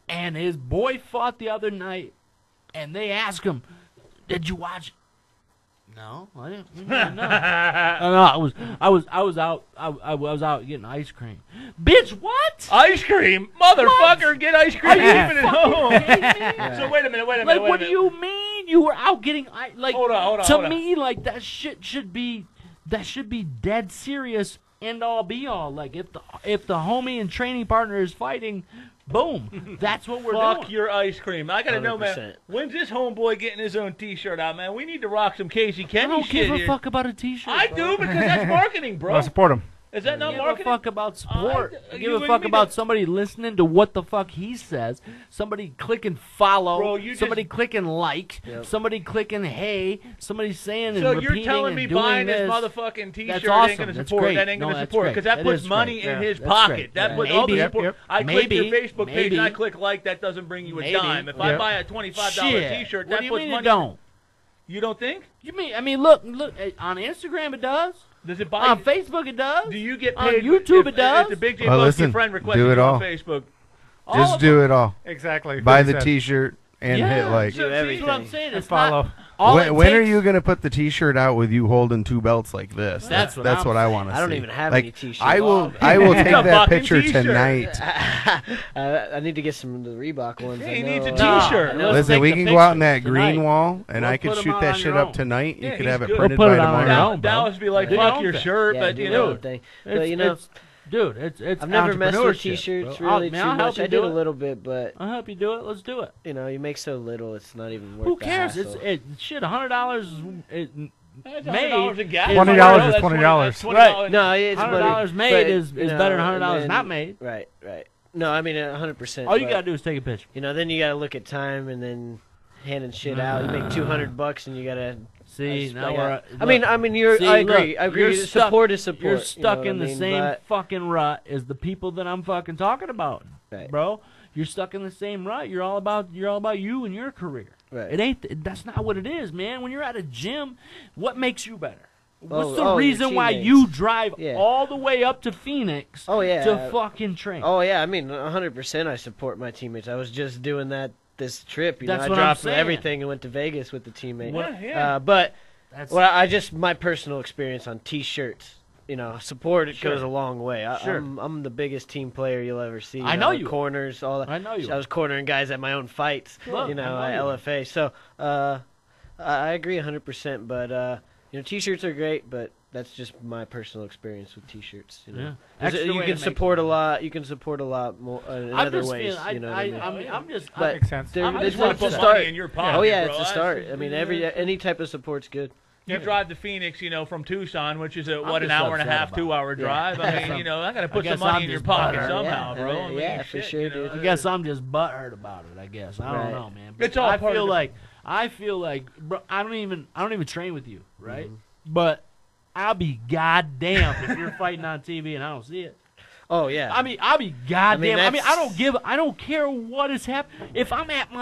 And his boy fought the other night, and they asked him, "Did you watch?" No, I didn't. No, I was out getting ice cream. Bitch, what? Ice cream, motherfucker! What? Get ice cream even at home. Yeah. So wait a minute. Like, what do you mean you were out getting like? Hold on. To me, like that shit should be that should be dead serious, end all be all. Like if the homie and training partner is fighting, boom, that's what we're doing. Fuck your ice cream. I gotta know, man. When's this homeboy getting his own T-shirt out, man? We need to rock some Casey Kenney I don't shit give a here. fuck about a T-shirt. I do, because that's marketing, bro. I support him. Is that not I marketing? give a fuck about sport. I give you a fuck mean about to- somebody listening to what the fuck he says. Somebody clicking follow. Bro, you somebody just- clicking like. Yep. Somebody clicking hey. Somebody saying So and you're repeating telling and me doing buying this. this motherfucking T-shirt That's awesome. ain't gonna That's support? great. That ain't No, gonna that's support great. because that puts is money great. in his That's pocket. great. That Yeah. puts all the Maybe. support. Yep. I click your Facebook page Maybe. and I click like. That doesn't bring you a Maybe. dime. If I Yep. buy a $25 Shit. T-shirt, What that do you puts mean money. it don't? You don't think? You mean? I mean, look on Instagram it does. Does it buy? On Facebook it does. Do you get on paid? YouTube? If, It does. If the Big J Well, Boski listen, friend requests do you it on all. Facebook. Just do it all. Exactly. Buy the Said. T-shirt and Yeah. hit like. Do That's what I'm everything. saying. And It's follow. not. All it When are takes- you gonna put the T-shirt out with you holding two belts like this? That's what That's I'm what I saying. want to see. I don't even have like, any T-shirts. I will take A that fucking picture T-shirt. tonight. I need to get some of the Reebok ones. Yeah, I he know, needs a Nah, T-shirt. let's Listen, take we the can go out in pictures that green tonight. wall, and We'll I could put 'em shoot out that on shit your up own. tonight. Yeah, You could he's have it good. printed We'll put by it on our tomorrow. own, bro. Dallas be like, Do your fuck own your thing. shirt, Yeah, but do you my know. own thing. But you know, dude, it's I've never messed with entrepreneurship, T-shirts bro. really Man, too I'll help much. you I do did a it. little bit, but I'll help you do it. Let's do it. you know, you make so little, it's not even worth. Who the cares? hassle. Shit. $100 That's made. $100 a gas. $20 is That's $20. Right. No, it's $100 made but, is you know, better than and $100 then- not made. Right. No, I mean 100%. All you but, gotta do is take a picture. You know, then you gotta look at time and then handing shit out. You make $200 and you gotta. See, now I we're. got- I mean, See, I agree. look, I agree. you're stuck- Support is support. You're you know stuck what in I the mean? same But- fucking rut as the people that I'm fucking talking about, Right. bro. You're stuck in the same rut. You're all about you and your career. Right. It ain't. That's not what it is, man. When you're at a gym, what makes you better? What's the your reason why teammates. you drive Yeah. all the way up to Phoenix Oh yeah. to fucking train? Oh yeah. I mean, 100%. I support my teammates. I was just doing that this trip. You know, That's I what I'm dropped saying. everything and went to Vegas with the teammate. Yeah. But That's well, I just my personal experience on T-shirts. You know, support it Sure. goes a long way. Sure. I'm the biggest team player you'll ever see. I know the you are. corners, all that. I know you I are. was cornering guys at my own fights. Look, you know, I at know you. LFA. So I agree 100%. But you know, T-shirts are great, but that's just my personal experience with T-shirts. You know, Yeah. 'Cause Extra you way can to make support a money. lot. You can support a lot more in I'm other just ways. feeling, you know what I mean? I'm just. But Makes sense. there- I it's just want to a put start. money in your pocket. Oh yeah, bro. it's a That's start. just- I mean, any type of support's good. You drive to Phoenix, you know, from Tucson, which is an just hour and a upset half, about 2 hour it. drive. Yeah. I mean, you know, I got to put guess some money I'm in your just pocket butthurt. somehow, Yeah, bro. I I mean, mean, yeah, for shit, sure, you know, dude. I guess I'm just butthurt about it. I guess I don't Right. know, man. It's all I part feel of the- like bro, I don't even train with you, right? Mm-hmm. But I'll be goddamn if you're fighting on TV and I don't see it. Oh yeah. I mean, I'll be goddamn. I mean, that's- I don't care what is happening. If I'm at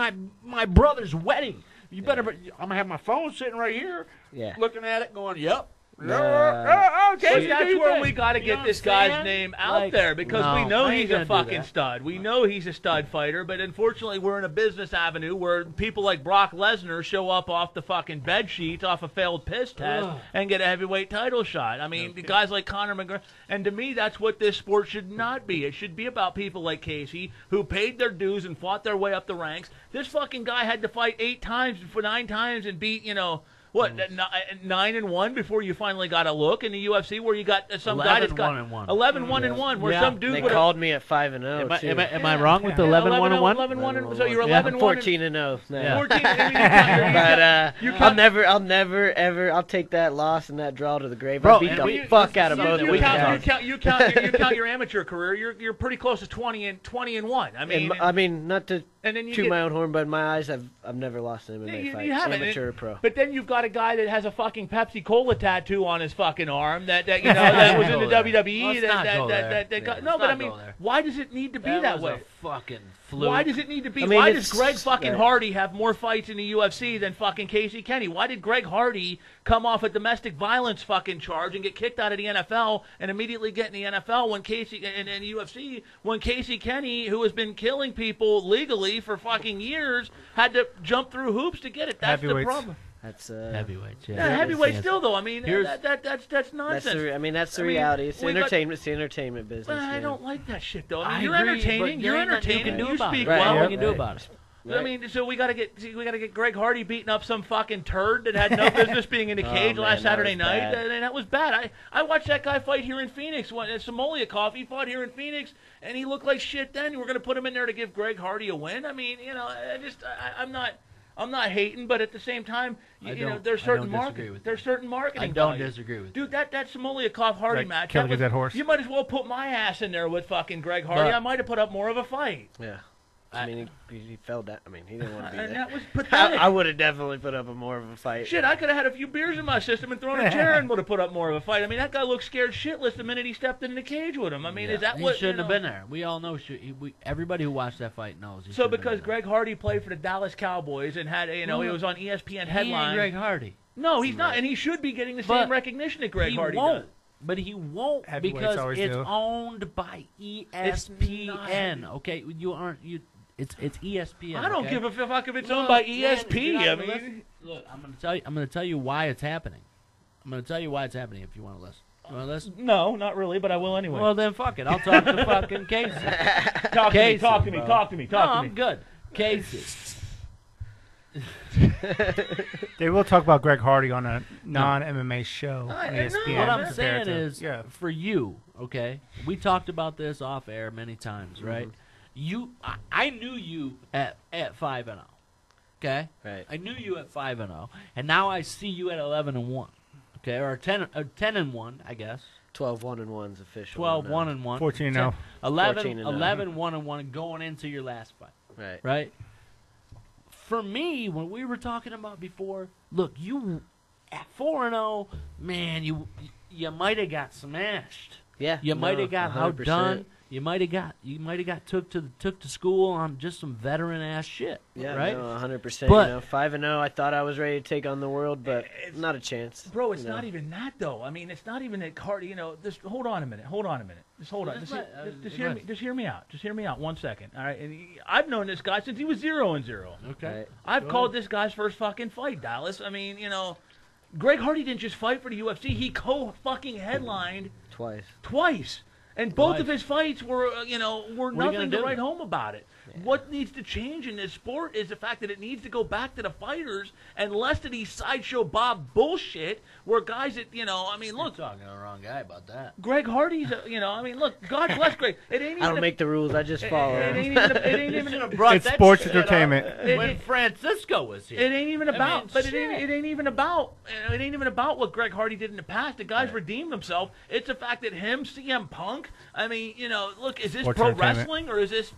my brother's wedding, you better. I'm gonna have my phone sitting right here, yeah. looking at it, going, "Yep." Okay, Well, that's you where think? we got to You get know this what I'm guy's saying? name out Like, there because we no, know I ain't he's a gonna do fucking that. stud. We know he's a stud fighter, but unfortunately, we're in a business avenue where people like Brock Lesnar show up off the fucking bed sheet, off a failed piss test, Ugh. and get a heavyweight title shot. I mean, the guys like Conor McGregor, and to me, that's what this sport should not be. It should be about people like Casey who paid their dues and fought their way up the ranks. This fucking guy had to fight 9 times and beat, you know. What, 9-1 before you finally got a look in the UFC where you got some guy that's got 11-1-1. 11-1-1 where Yeah. some dude They would called me at 5-0. Am I wrong with the 11-1-1? 11-1, so you're Yeah. 11-1. 14-0. Yeah. 14. I mean, But I'll never ever. I'll take that loss and that draw to the grave. Bro, I beat and the fuck out of both you weak count, guys. you count your amateur career. You're pretty close to 20-1. I mean, Not to and then you toot get, my own horn, but in my eyes, I've never lost an Yeah, MMA fight, you haven't. amateur or pro. But then you've got a guy that has a fucking Pepsi Cola tattoo on his fucking arm that you know that was in the WWE. Let's not go there. No, but I mean, why does it need to be that was way? a fucking fluke. Why does it need to be? I mean, why does it's- Greg fucking right. Hardy have more fights in the UFC than fucking Casey Kenney? Why did Greg Hardy come off a domestic violence fucking charge and get kicked out of the NFL and immediately get in the NFL when Casey in UFC when Casey Kenney, who has been killing people legally for fucking years, had to jump through hoops to get it? That's the Heavyweights. problem. That's heavyweights? Yeah, heavyweight still though. I mean, that's That's nonsense. that's the I mean, reality. It's we got- entertainment. It's the entertainment business. But I you know. don't like that shit though. I mean, I you're agree, entertaining. but You're there ain't nothing you entertaining. can do You about speak it. Right, well. What yeah. can you do about it? I mean, so we gotta get Greg Hardy beating up some fucking turd that had no business being in the cage last Saturday night. And that was bad. I watched that guy fight here in Phoenix. Samoliakov, he fought here in Phoenix, and he looked like shit. Then we're gonna put him in there to give Greg Hardy a win. I mean, I'm not hating, but at the same time, there's certain marketing. There's certain marketing. I don't disagree with you. Dude, that Samoliakov Hardy match. That horse. You might as well put my ass in there with fucking Greg Hardy. I might have put up more of a fight. Yeah. I mean, he fell down. I mean, he didn't want to be there. That was pathetic. I would have definitely put up more of a fight. Shit, I could have had a few beers in my system and thrown a chair and would have put up more of a fight. I mean, that guy looked scared shitless the minute he stepped in the cage with him. I mean, is that what... He shouldn't have been there. We all know. Everybody who watched that fight knows. So because Greg Hardy played for the Dallas Cowboys and had, he was on ESPN headline. He ain't Greg Hardy. No, he's not, and he should be getting the same recognition that Greg Hardy does. But he won't because it's owned by ESPN. Okay, It's ESPN. I don't give a fuck if it's owned by ESP. I mean, look, I'm gonna tell you why it's happening. I'm gonna tell you why it's happening if you want to listen. You want to listen? No, not really, but I will anyway. Well, then fuck it. I'll talk to fucking Casey. Talk to me. I'm good. Casey. They will talk about Greg Hardy on a non-MMA show on ESPN. What I'm saying is, for you, okay, we talked about this off air many times, right? I knew you at 5-0, okay? Right. I knew you at 5-0, and now I see you at 11-1, okay, or 10-1, I guess. 12-1-1's official. 12-1-1. 14-0. 11-1-1 going into your last fight. Right. Right. For me, when we were talking about before, look, you at 4-0, man, you might have got smashed. Yeah. You might have got 100%. outdone. You might have got took to school on just some veteran ass shit. Yeah, right. No, 100%. But 5-0. I thought I was ready to take on the world, but not a chance. Bro, it's not even that though. I mean, it's not even that Hardy. Just hold on a minute. Just hold on. Just hear me out. Just hear me out 1 second. All right. And I've known this guy since he was 0-0. Okay. Right. I've called this guy's first fucking fight, Dallas. I mean, Greg Hardy didn't just fight for the UFC. He fucking headlined twice. And both of his fights were nothing to write home about it. Yeah. What needs to change in this sport is the fact that it needs to go back to the fighters and less to these Sideshow Bob bullshit where guys that, look. You're talking to the wrong guy about that. Greg Hardy's, look, God bless Greg. It ain't even I don't make the rules, I just follow them. It ain't even it's sports entertainment. When Francisco was here. It ain't even about, it ain't even about what Greg Hardy did in the past. The guy's redeemed himself. It's the fact that him, CM Punk, look, is this pro wrestling or is this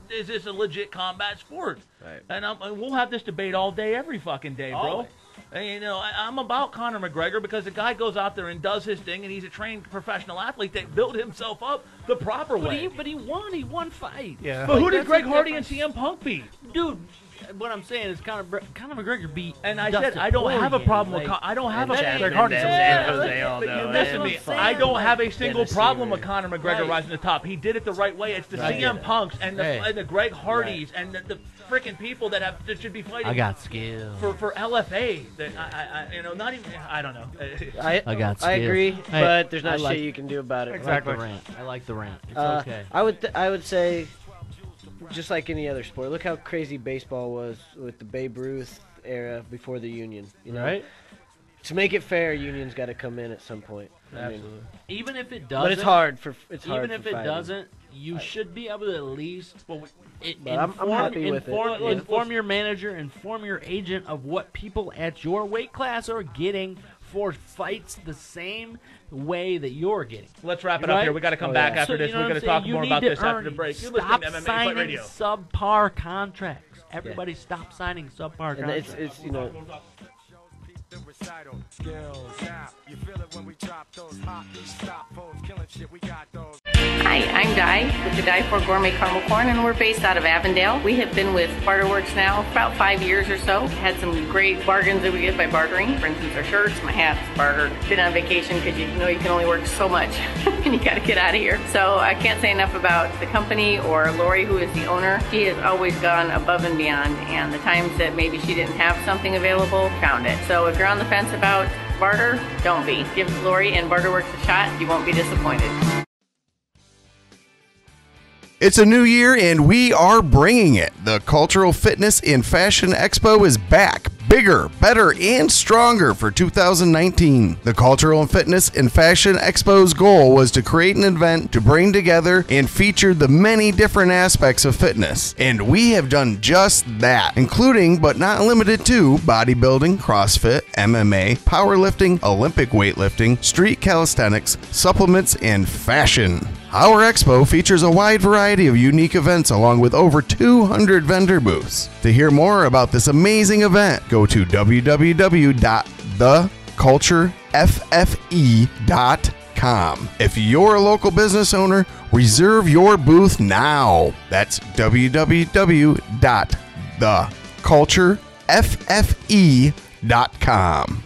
a legit combat sport? Right. And we'll have this debate all day, every fucking day, bro. Always. And, I'm about Conor McGregor because the guy goes out there and does his thing, and he's a trained professional athlete that built himself up the proper way. But he won. He won fight. Yeah. But who did Greg Hardy and CM Punk beat? Dude, what I'm saying is Conor McGregor beat. And I said I don't have a problem with. I don't have a Greg Hardy. I don't have a single problem with Conor McGregor rising to the top. He did it the right way. It's the CM Punks and the Greg Hardys and the freaking people that should be fighting. I got skills for LFA. That not even. I don't know. I got skills. I agree, but there's not shit you can do about it. Exactly. I like the rant. It's okay. I would say, just like any other sport, look how crazy baseball was with the Babe Ruth era before the union. Right. To make it fair, union's got to come in at some point. Absolutely. Even if it doesn't. But it's hard for. Even if it doesn't, you should be able to at least. I'm happy with it. Inform your manager, inform your agent of what people at your weight class are getting for fights the same way that you're getting. Let's wrap it up here. We got to come back after this. We're going to talk more about this after the break. You're Stop listening to MMA signing Fight Radio. subpar contracts. Everybody stop signing subpar contracts. It's Hi, I'm Di with the Di for Gourmet Caramel Corn, and we're based out of Avondale. We have been with Barterworks now for about 5 years or so. Had some great bargains that we get by bartering. For instance, our shirts, my hats, bartered. Been on vacation because you know you can only work so much and you got to get out of here. So I can't say enough about the company or Lori, who is the owner. She has always gone above and beyond, and the times that maybe she didn't have something available, found it. So if you're on the fence about barter, don't be. Give Lori and Barterworks a shot. You won't be disappointed. It's a new year and we are bringing it. The Cultural Fitness in Fashion Expo is back, bigger, better, and stronger for 2019. The Cultural and Fitness in Fashion Expo's goal was to create an event to bring together and feature the many different aspects of fitness. And we have done just that, including but not limited to bodybuilding, CrossFit, MMA, powerlifting, Olympic weightlifting, street calisthenics, supplements, and fashion. Our expo features a wide variety of unique events along with over 200 vendor booths. To hear more about this amazing event, go to www.thecultureffe.com. If you're a local business owner, reserve your booth now. That's www.thecultureffe.com.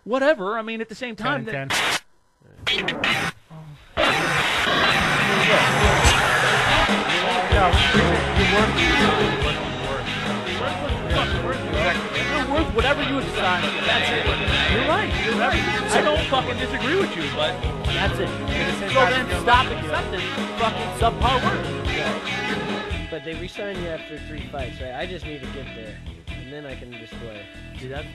Whatever. I mean, at the same time, 10. You're worth whatever you decide. That's it. You're right. I don't fucking disagree with you, but That's it. So then stop accepting fucking subpar work. But they re-sign you after 3 fights, right? I just need to get there, and then I can display. See, that's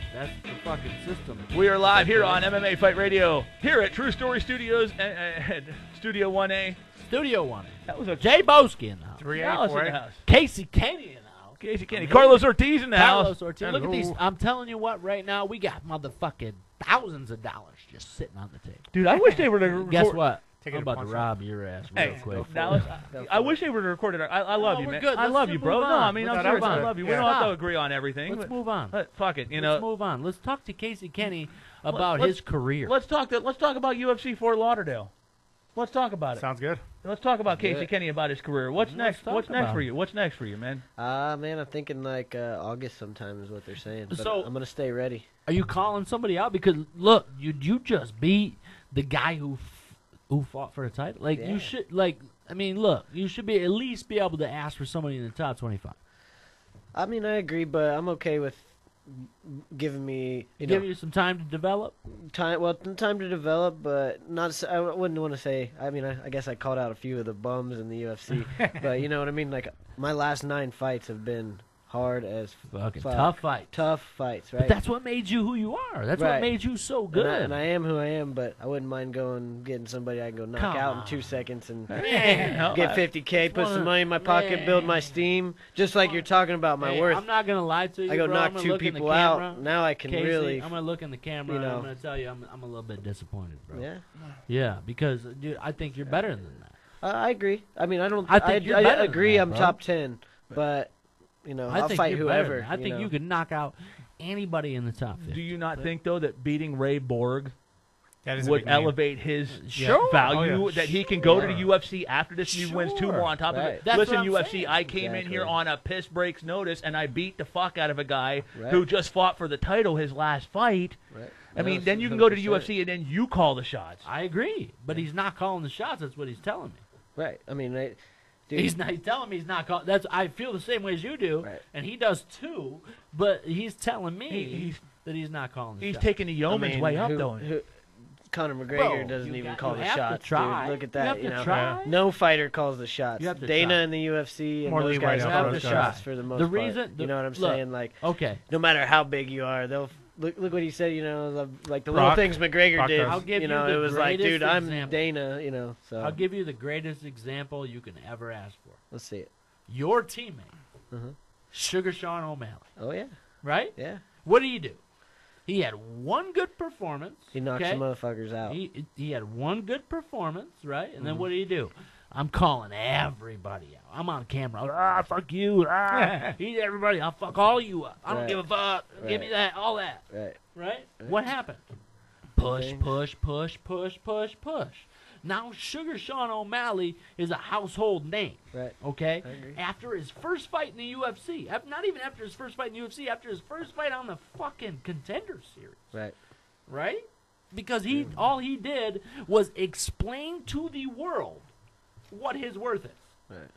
the fucking system. we are live here on MMA Fight Radio, here at True Story Studios, and Studio 1A. Studio One. That was a Jay Boski in the house. 3A, Dallas in the 4A. house. Casey Kenney in the house. Casey Kenney. Carlos Ortiz in the Carlos house. Ortiz. Look at these. I'm telling you what, right now, we got motherfucking thousands of dollars just sitting on the table. Dude, I wish they were to record. Guess what? Take it I'm to about to punch rob your ass real Hey, quick. Dallas, I wish they were to record it. I love you, we're man. good. I Let's love just you, bro. move No, on. I mean, I'm Let's serious. move I on. love you. We Yeah. don't have to Stop. agree on everything. Let's but- move on. but fuck it, you Let's know. move on. Let's talk to Casey Kenney about Let's- his career. Let's talk about UFC Fort Lauderdale. Let's talk about it. Sounds good. Let's talk about Casey Yeah. Kenney about his career. What's Let's next? talk What's next about for it. you? What's next for you, man? Man, I'm thinking like August sometime is what they're saying. But So- I'm gonna stay ready. Are you calling somebody out? Because look, you just beat the guy who fought for the title. Like Yeah. you should I mean, look, you should be at least be able to ask for somebody in the top 25. I mean, I agree, but I'm okay with giving me Give you some time to develop. time. Well, time to develop, but not. I wouldn't want to say. I mean, I guess I called out a few of the bums in the UFC, but you know what I mean. Like my last 9 fights have been hard as Fucking fuck. tough fight. Tough fights, right? But that's what made you who you are. That's what Right. made you so good. And I am who I am, but I wouldn't mind getting somebody I can go knock Come out on. in 2 seconds and Man, get 50K, put some money in my pocket, build my steam, just like you're talking about my Hey, worth. I'm not gonna lie to you. I go bro. knock I'm gonna 2 look in the people camera. out. Now I can Casey, really, I'm gonna look in the camera you and know. I'm gonna tell you I'm a little bit disappointed, bro. yeah. Yeah, because dude, I think you're better than that. I agree. I mean, I don't. I think you're I better than agree. that, I'm bro. top 10, but you know, I I'll think fight you're better whoever. than that. I think know. you could knock out anybody in the top 50. Do you not think though that beating Ray Borg That is a would big name. elevate his Sure. value? Oh, yeah. That he can go to the Sure. UFC after this and he wins 2 more on top of Right. it. That's Listen, what I'm UFC, saying. I came in Exactly. here on a piss breaks notice and I beat the fuck out of a guy Right. who just fought for the title his last fight. Right. I mean, No, then you can go to the 100%. UFC and then you call the shots. I agree, but he's not calling the shots. That's what he's telling me. Right. I mean, dude, He's telling me he's not calling. That's I feel the same way as you do, Right. and he does too. But he's telling me He's- that he's not calling the He's shots. taking the yeoman's way up, though. Conor McGregor Bro, doesn't you even got- call you the have to shots. try. Dude, look at You that. have to know, try. no fighter calls the shots. You have to Dana try. in the UFC and More those leeway guys to have those the guys. shots for the most The part. reason- you know what I'm look, saying? Like, Okay, no matter how big you are, they'll look what he said. You know, like the Brock- little things McGregor Brock did. does. I'll give you know, you the it was like, greatest dude, I'm example. Dana. You know, so I'll give you the greatest example you can ever ask for. let's see it. Your teammate, Mhm. Sugar Sean O'Malley, Oh yeah, right? yeah. What do you do? He had one good performance. He knocks okay? some motherfuckers out. He had one good performance, right? And Mm-hmm. then what do you do? I'm calling everybody out. I'm on camera. Fuck you. He's everybody. I'll fuck all you up. I don't Right. give a fuck. Give me Right. that. All that. Right. Right? What happened? Push, Things. push, push, push, push, push. Now Sugar Sean O'Malley is a household name. Right. Okay? I agree. After his first fight in the UFC, not even after his first fight in the UFC, after his first fight on the fucking Contender Series. Right. Right? Because all he did was explain to the world what his worth is.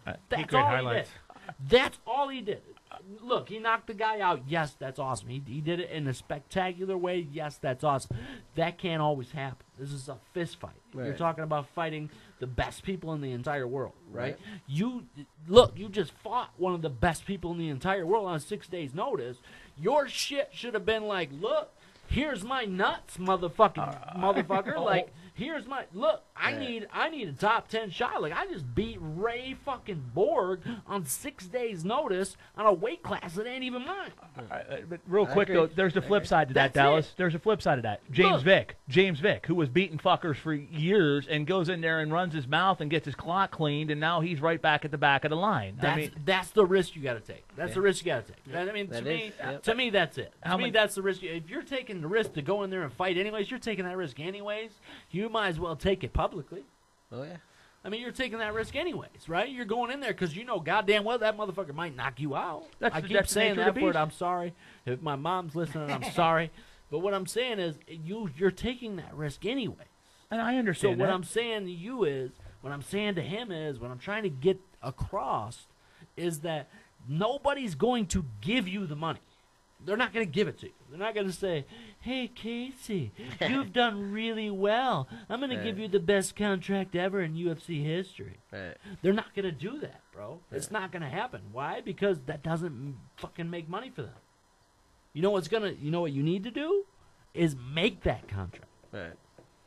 Right. That's great all highlights. he did. That's all he did. Look, he knocked the guy out. Yes, that's awesome. He did it in a spectacular way. Yes, that's awesome. That can't always happen. This is a fist fight. Right. You're talking about fighting the best people in the entire world, right? You just fought one of the best people in the entire world on 6 days' notice. Your shit should have been like, look, here's my nuts, motherfucker. Like, here's my look. I need a top 10 shot. Like, I just beat Ray fucking Borg on 6 days' notice on a weight class that ain't even mine. But real quick though, there's the flip side to that, Dallas. There's a flip side to that. James Vick, who was beating fuckers for years and goes in there and runs his mouth and gets his clock cleaned, and now he's right back at the back of the line. That's the risk you got to take. That's the risk you got to take. I mean, to me, that's it. To me, that's the risk. If you're taking the risk to go in there and fight anyways, you're taking that risk anyways. You might as well take it publicly. Oh, yeah. I mean, you're taking that risk anyways, right? You're going in there because you know goddamn well that motherfucker might knock you out. I keep saying that word. I'm sorry. If my mom's listening, I'm sorry. But what I'm saying is you're taking that risk anyway. And I understand So what I'm saying to you is, what I'm saying to him is, what I'm trying to get across is that nobody's going to give you the money. They're not going to give it to you. They're not going to say, hey, Casey, you've done really well. I'm going to give you the best contract ever in UFC history. They're not going to do that, bro. It's not going to happen. Why? Because that doesn't fucking make money for them. You know what you need to do is make that contract.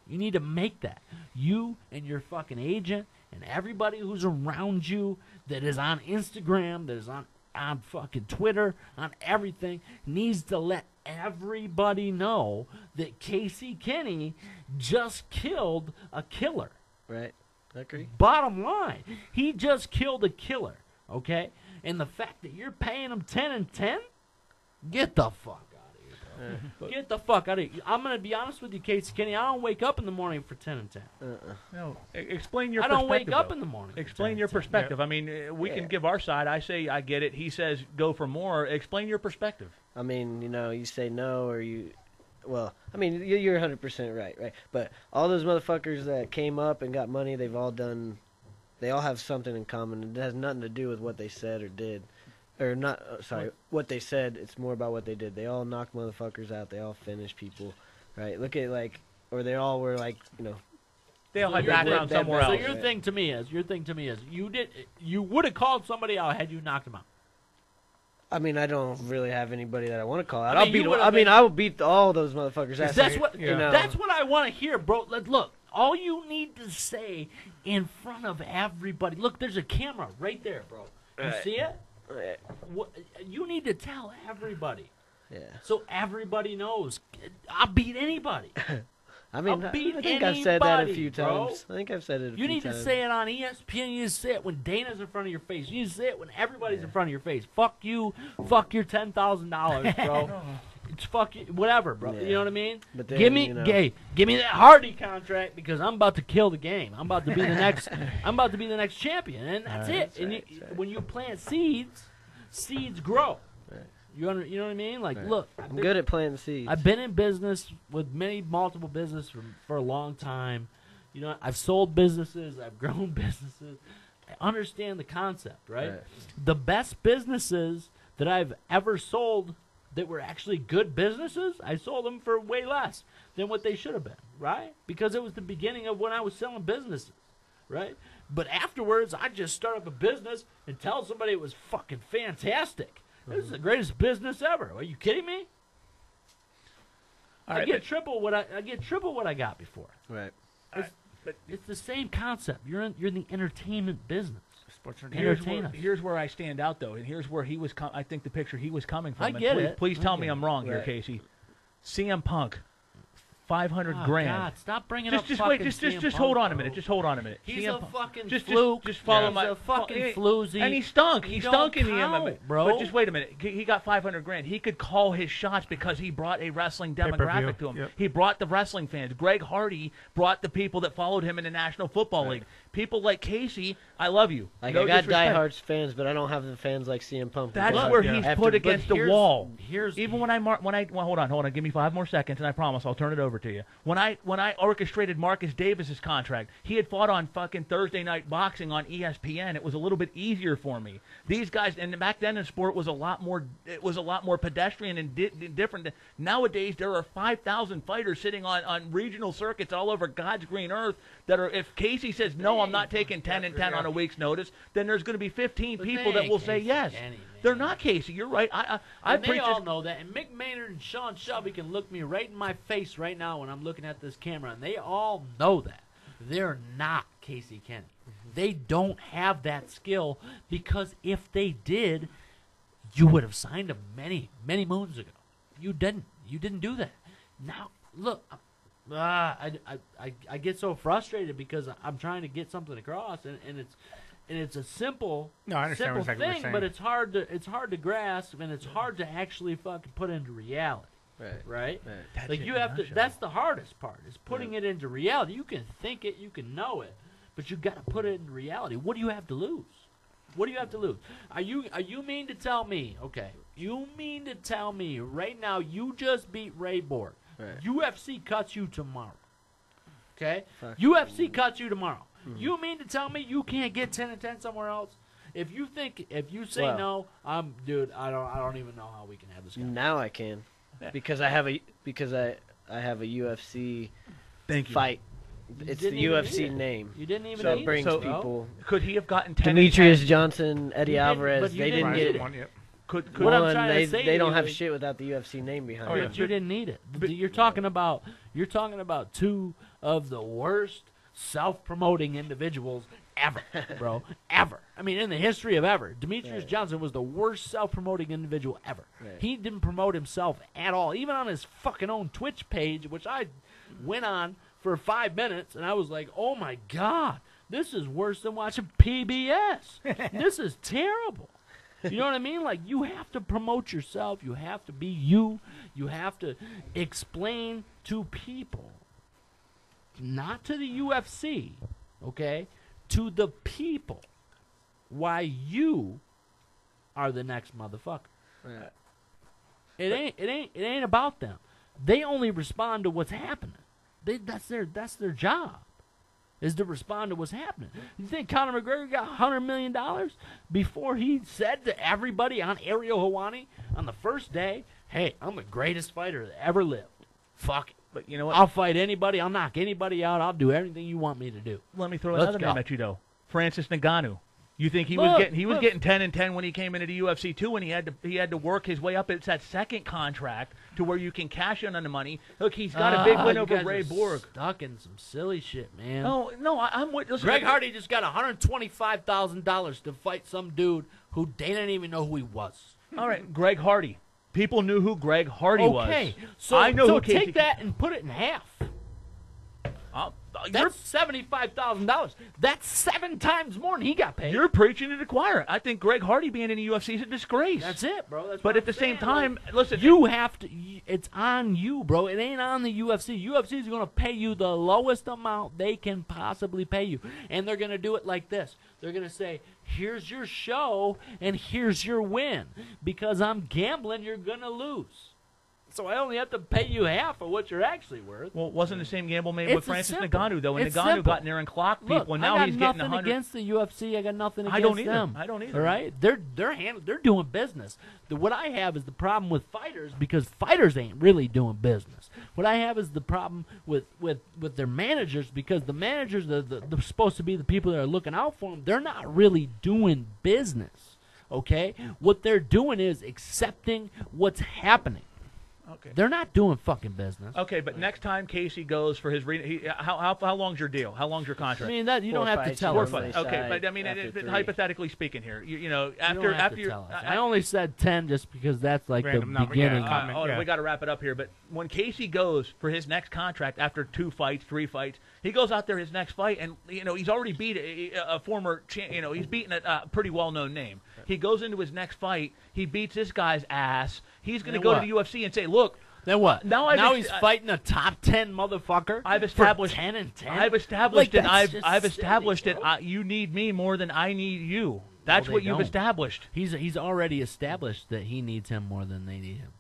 You need to make that. You and your fucking agent and everybody who's around you that is on Instagram, that is on fucking Twitter, on everything, needs to let everybody know that Casey Kenney just killed a killer. Right. I agree. Bottom line, he just killed a killer, okay? And the fact that you're paying him 10 and 10, get the fuck out of here, bro. Get the fuck out of here. I'm going to be honest with you, Casey Kenney, I don't wake up in the morning for 10 and 10. No, explain your I perspective. don't wake up in the morning. Explain your perspective. I mean, we can give our side. I say I get it. He says go for more. Explain your perspective. I mean, you say no or you... Well, I mean, you're 100% right? But all those motherfuckers that came up and got money, they've all done... They all have something in common. It has nothing to do with what they said or did. Or not, what they said. It's more about what they did. They all knocked motherfuckers out. They all finished people, right? Look at, or they all were, they all had background somewhere else. So your thing to me is, you would have called somebody out had you knocked them out. I mean, I don't really have anybody that I want to call out. I will beat all those motherfuckers. That's what I want to hear, bro. Look, all you need to say in front of everybody. Look, there's a camera right there, bro. You see it? You need to tell everybody. Yeah. So everybody knows. I'll beat anybody. I think I've said that a few times. I think I've said it a few times. You need to say it on ESPN. You need to say it when Dana's in front of your face. You need to say it when everybody's in front of your face. Fuck you. Fuck your $10,000, bro. It's fuck you. Whatever, bro. You know what I mean? But then, give me that Hardy contract because I'm about to kill the game. I'm about to be the next. I'm about to be the next champion, and that's it. And when you plant seeds, seeds grow. You know what I mean? Look, I'm good at planting seeds. I've been in business with multiple businesses for a long time. You know, I've sold businesses. I've grown businesses. I understand the concept, right? The best businesses that I've ever sold that were actually good businesses, I sold them for way less than what they should have been, right? Because it was the beginning of when I was selling businesses, right? But afterwards, I just start up a business and tell somebody it was fucking fantastic. This is the greatest business ever. Are you kidding me? I get triple what I got before. Right. It's the same concept. You're in the entertainment business. Sports Here's where I stand out though, and here's where he was. I think the picture he was coming from. I get it. Please tell me I'm wrong here, Casey. CM Punk. $500 grand. God, stop bringing up just fucking wait. CM Just Punk, hold on a bro. minute. Just hold on a minute. He's CM a fucking fluke. Just follow my. He's a fucking floozy. And he stunk. He stunk in the MMA, bro. But just wait a minute. He got $500 grand. He could call his shots because he brought a wrestling demographic to him. Yep. He brought the wrestling fans. Greg Hardy brought the people that followed him in the National Football League. People like Casey, I love you. I got diehard fans, but I don't have the fans like CM Punk. That's where he's put against the wall. Here's even when I hold on. Give me 5 more seconds, and I promise I'll turn it over to you. to you. When I orchestrated Marcus Davis's contract, he had fought on fucking Thursday Night Boxing on ESPN. It was a little bit easier for me. These guys, and back then the sport was a lot more pedestrian and different. Nowadays there are 5,000 fighters sitting on regional circuits all over God's green earth that are. If Casey says no, I'm not taking 10 and 10 on a week's notice, then there's going to be 15 people that will say yes. They're not Casey. You're right. They all know that. And Mick Maynard and Sean Shelby can look me right in my face right now when I'm looking at this camera, and they all know that. They're not Casey Kenney. They don't have that skill, because if they did, you would have signed him many, many moons ago. You didn't. You didn't do that. Now, look, I get so frustrated because I'm trying to get something across, and it's a simple, simple thing, but it's hard to grasp, and it's hard to actually fucking put into reality. Right? Like you have to. That's the hardest part, is putting it into reality. You can think it, you can know it, but you got to put it into reality. What do you have to lose? What do you have to lose? Are you mean to tell me? Okay, you mean to tell me right now you just beat Ray Borg? UFC cuts you tomorrow. Okay, UFC cuts you tomorrow. You mean to tell me you can't get 10 and 10 somewhere else? If you say no, I don't even know how we can have this conversation. Now I can, because I have a UFC fight. It's the UFC name. You didn't even so need it brings it, people. Could he have gotten 10 Demetrius Johnson, Eddie Alvarez? They didn't get it. What I'm trying to say, they don't have shit without the UFC name behind it. But you didn't need it. You're talking about two of the worst self-promoting individuals ever, bro. Ever. I mean, in the history of ever. Demetrius Johnson was the worst self-promoting individual ever. He didn't promote himself at all, even on his fucking own Twitch page, which I went on for 5 minutes, and I was like, oh my God, this is worse than watching PBS. This is terrible. You know what I mean? Like, you have to promote yourself. You have to be you. You have to explain to people, not to the UFC, okay, to the people, why you are the next motherfucker. It ain't about them. They only respond to what's happening. That's their job, is to respond to what's happening. You think Conor McGregor got $100 million before he said to everybody on Ariel Helwani on the first day, hey, I'm the greatest fighter that ever lived. Fuck it. But you know what? I'll fight anybody. I'll knock anybody out. I'll do everything you want me to do. Let me throw another name at you, though. Francis Ngannou. You think he was getting 10 and 10 when he came into the UFC too, and he had to work his way up. It's that second contract to where you can cash in on the money. Look, he's got a big win over Ray Borg. Stuck in some silly shit, man. No, I'm with. Listen, Greg Hardy just got $125,000 to fight some dude who they didn't even know who he was. All right, Greg Hardy. People knew who Greg Hardy was. Okay, so I know who take that and put it in half. That's $75,000. That's 7 times more than he got paid. You're preaching to the choir. I think Greg Hardy being in the UFC is a disgrace. That's it, bro. But at the same time, listen, you have to. It's on you, bro. It ain't on the UFC. UFC is going to pay you the lowest amount they can possibly pay you, and they're going to do it like this. They're going to say, "Here's your show, and here's your win. Because I'm gambling, you're going to lose. So I only have to pay you half of what you're actually worth." Well, wasn't the same gamble made with Francis Ngannou, though? And Ngannou got in there and clocked people, and now he's getting 100. I got nothing against the UFC. I got nothing against them. I don't either. All right? They're doing business. What I have is the problem with fighters, because fighters ain't really doing business. What I have is the problem with their managers, because the managers, they're supposed to be the people that are looking out for them. They're not really doing business, okay? What they're doing is accepting what's happening. Okay. They're not doing fucking business. Okay, but next time Casey goes for his how long's your deal? How long's your contract? I mean, that you don't have to tell us. Okay, but I mean, hypothetically speaking here, you know, after I only said 10 just because that's like the beginning. We got to wrap it up here. But when Casey goes for his next contract after 2 fights, 3 fights, he goes out there his next fight, and you know he's already beat a former, he's beaten a pretty well-known name. He goes into his next fight, he beats this guy's ass. He's going to go to the UFC and say, "Look, then what? Now he's fighting a top 10 motherfucker. I've established 10 and 10. I've established it. I've established it. You need me more than I need you. That's what you've established. He's already established that he needs him more than they need him.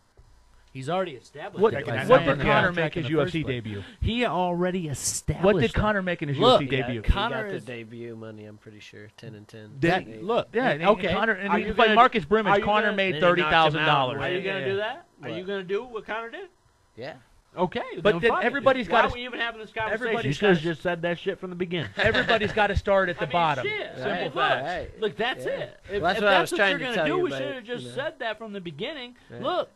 He's already established. What it did Conor make his UFC debut? He already established. What did Conor make in his UFC debut? He got the debut money, I'm pretty sure, 10-10. Look, okay. Conor, and he fight Marcus Brimage. Conor made $30,000. Are you going to do that? Are you going to do what Conor did? Yeah. Okay, but then everybody's got. Why were you even having this conversation? You should have just said that shit from the beginning. Everybody's got to start at the bottom. Shit. Simple facts. Look, that's it. If that's what I was trying to tell you. We should have just said that from the beginning. Look.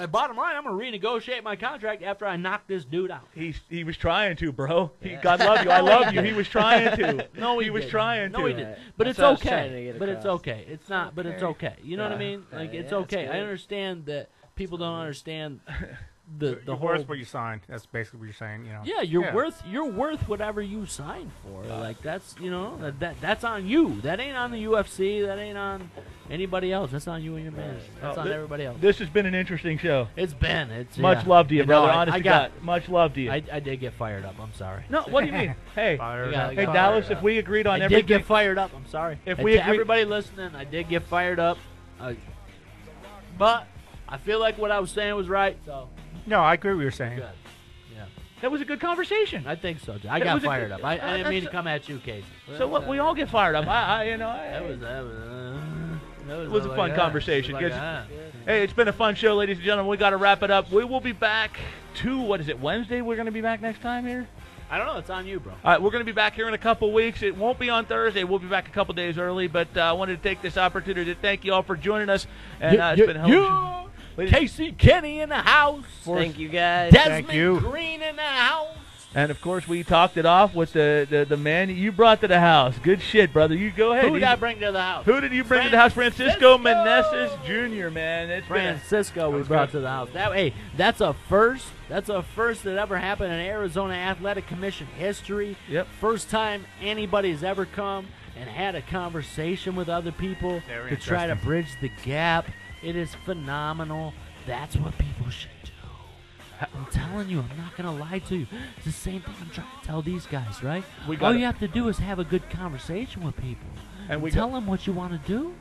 Bottom line, I'm going to renegotiate my contract after I knock this dude out. He was trying to, bro. God love you. I love you. He was trying to. No, he was trying to. No, he didn't. But it's okay. But it's okay. It's not. But it's okay. You know what I mean? Like it's okay. I understand that people don't understand the you're whole. worth what you signed. That's basically what you're saying. You know. Yeah, you're worth whatever you signed for. Like that's that's on you. That ain't on the UFC. That ain't on anybody else. That's on you and your manager. That's on everybody else. This has been an interesting show. It's been. Much love to you, brother. Honest to God, much love to you. I did get fired up. I'm sorry. No, what do you mean? Hey, hey, Dallas. If we agreed on everything, I did get fired up. I'm sorry. If we agreed, everybody listening, I did get fired up. But I feel like what I was saying was right. So. No, I agree with what you're saying. Good. Yeah. That was a good conversation. I think so. I got fired up. I didn't mean to come at you, Casey. So what? We all get fired up. That was a fun conversation. Hey, it's been a fun show, ladies and gentlemen. We got to wrap it up. We will be back Wednesday? We're going to be back next time here? I don't know. It's on you, bro. All right, we're going to be back here in a couple weeks. It won't be on Thursday. We'll be back a couple days early, but I wanted to take this opportunity to thank you all for joining us. And it's been a hell of a Casey Kenney in the house. Thank you, guys. Desmond Green in the house. And, of course, we talked it off with the man you brought to the house. Good shit, brother. You go ahead. Who did I bring to the house? Who did you bring to the house? Francisco Meneses Jr., man. Francisco we brought to the house. That's a first. That's a first that ever happened in Arizona Athletic Commission history. Yep. First time anybody's ever come and had a conversation with other people to try to bridge the gap. It is phenomenal. That's what people should do. I'm telling you, I'm not going to lie to you. It's the same thing I'm trying to tell these guys, right? All you have to do is have a good conversation with people. And tell them what you want to do.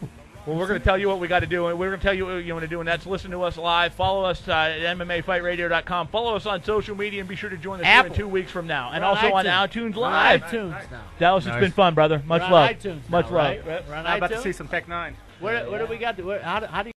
Well, we're going to tell you what we got to do, and we're going to tell you what you want to do, and that's listen to us live. Follow us at MMAfightradio.com. Follow us on social media, and be sure to join us here in 2 weeks from now. And also on iTunes Live. On iTunes now. Dallas, it's been fun, brother. Much love. iTunes Much love. Right? I'm about to see some Tech 9. What do we got? How do you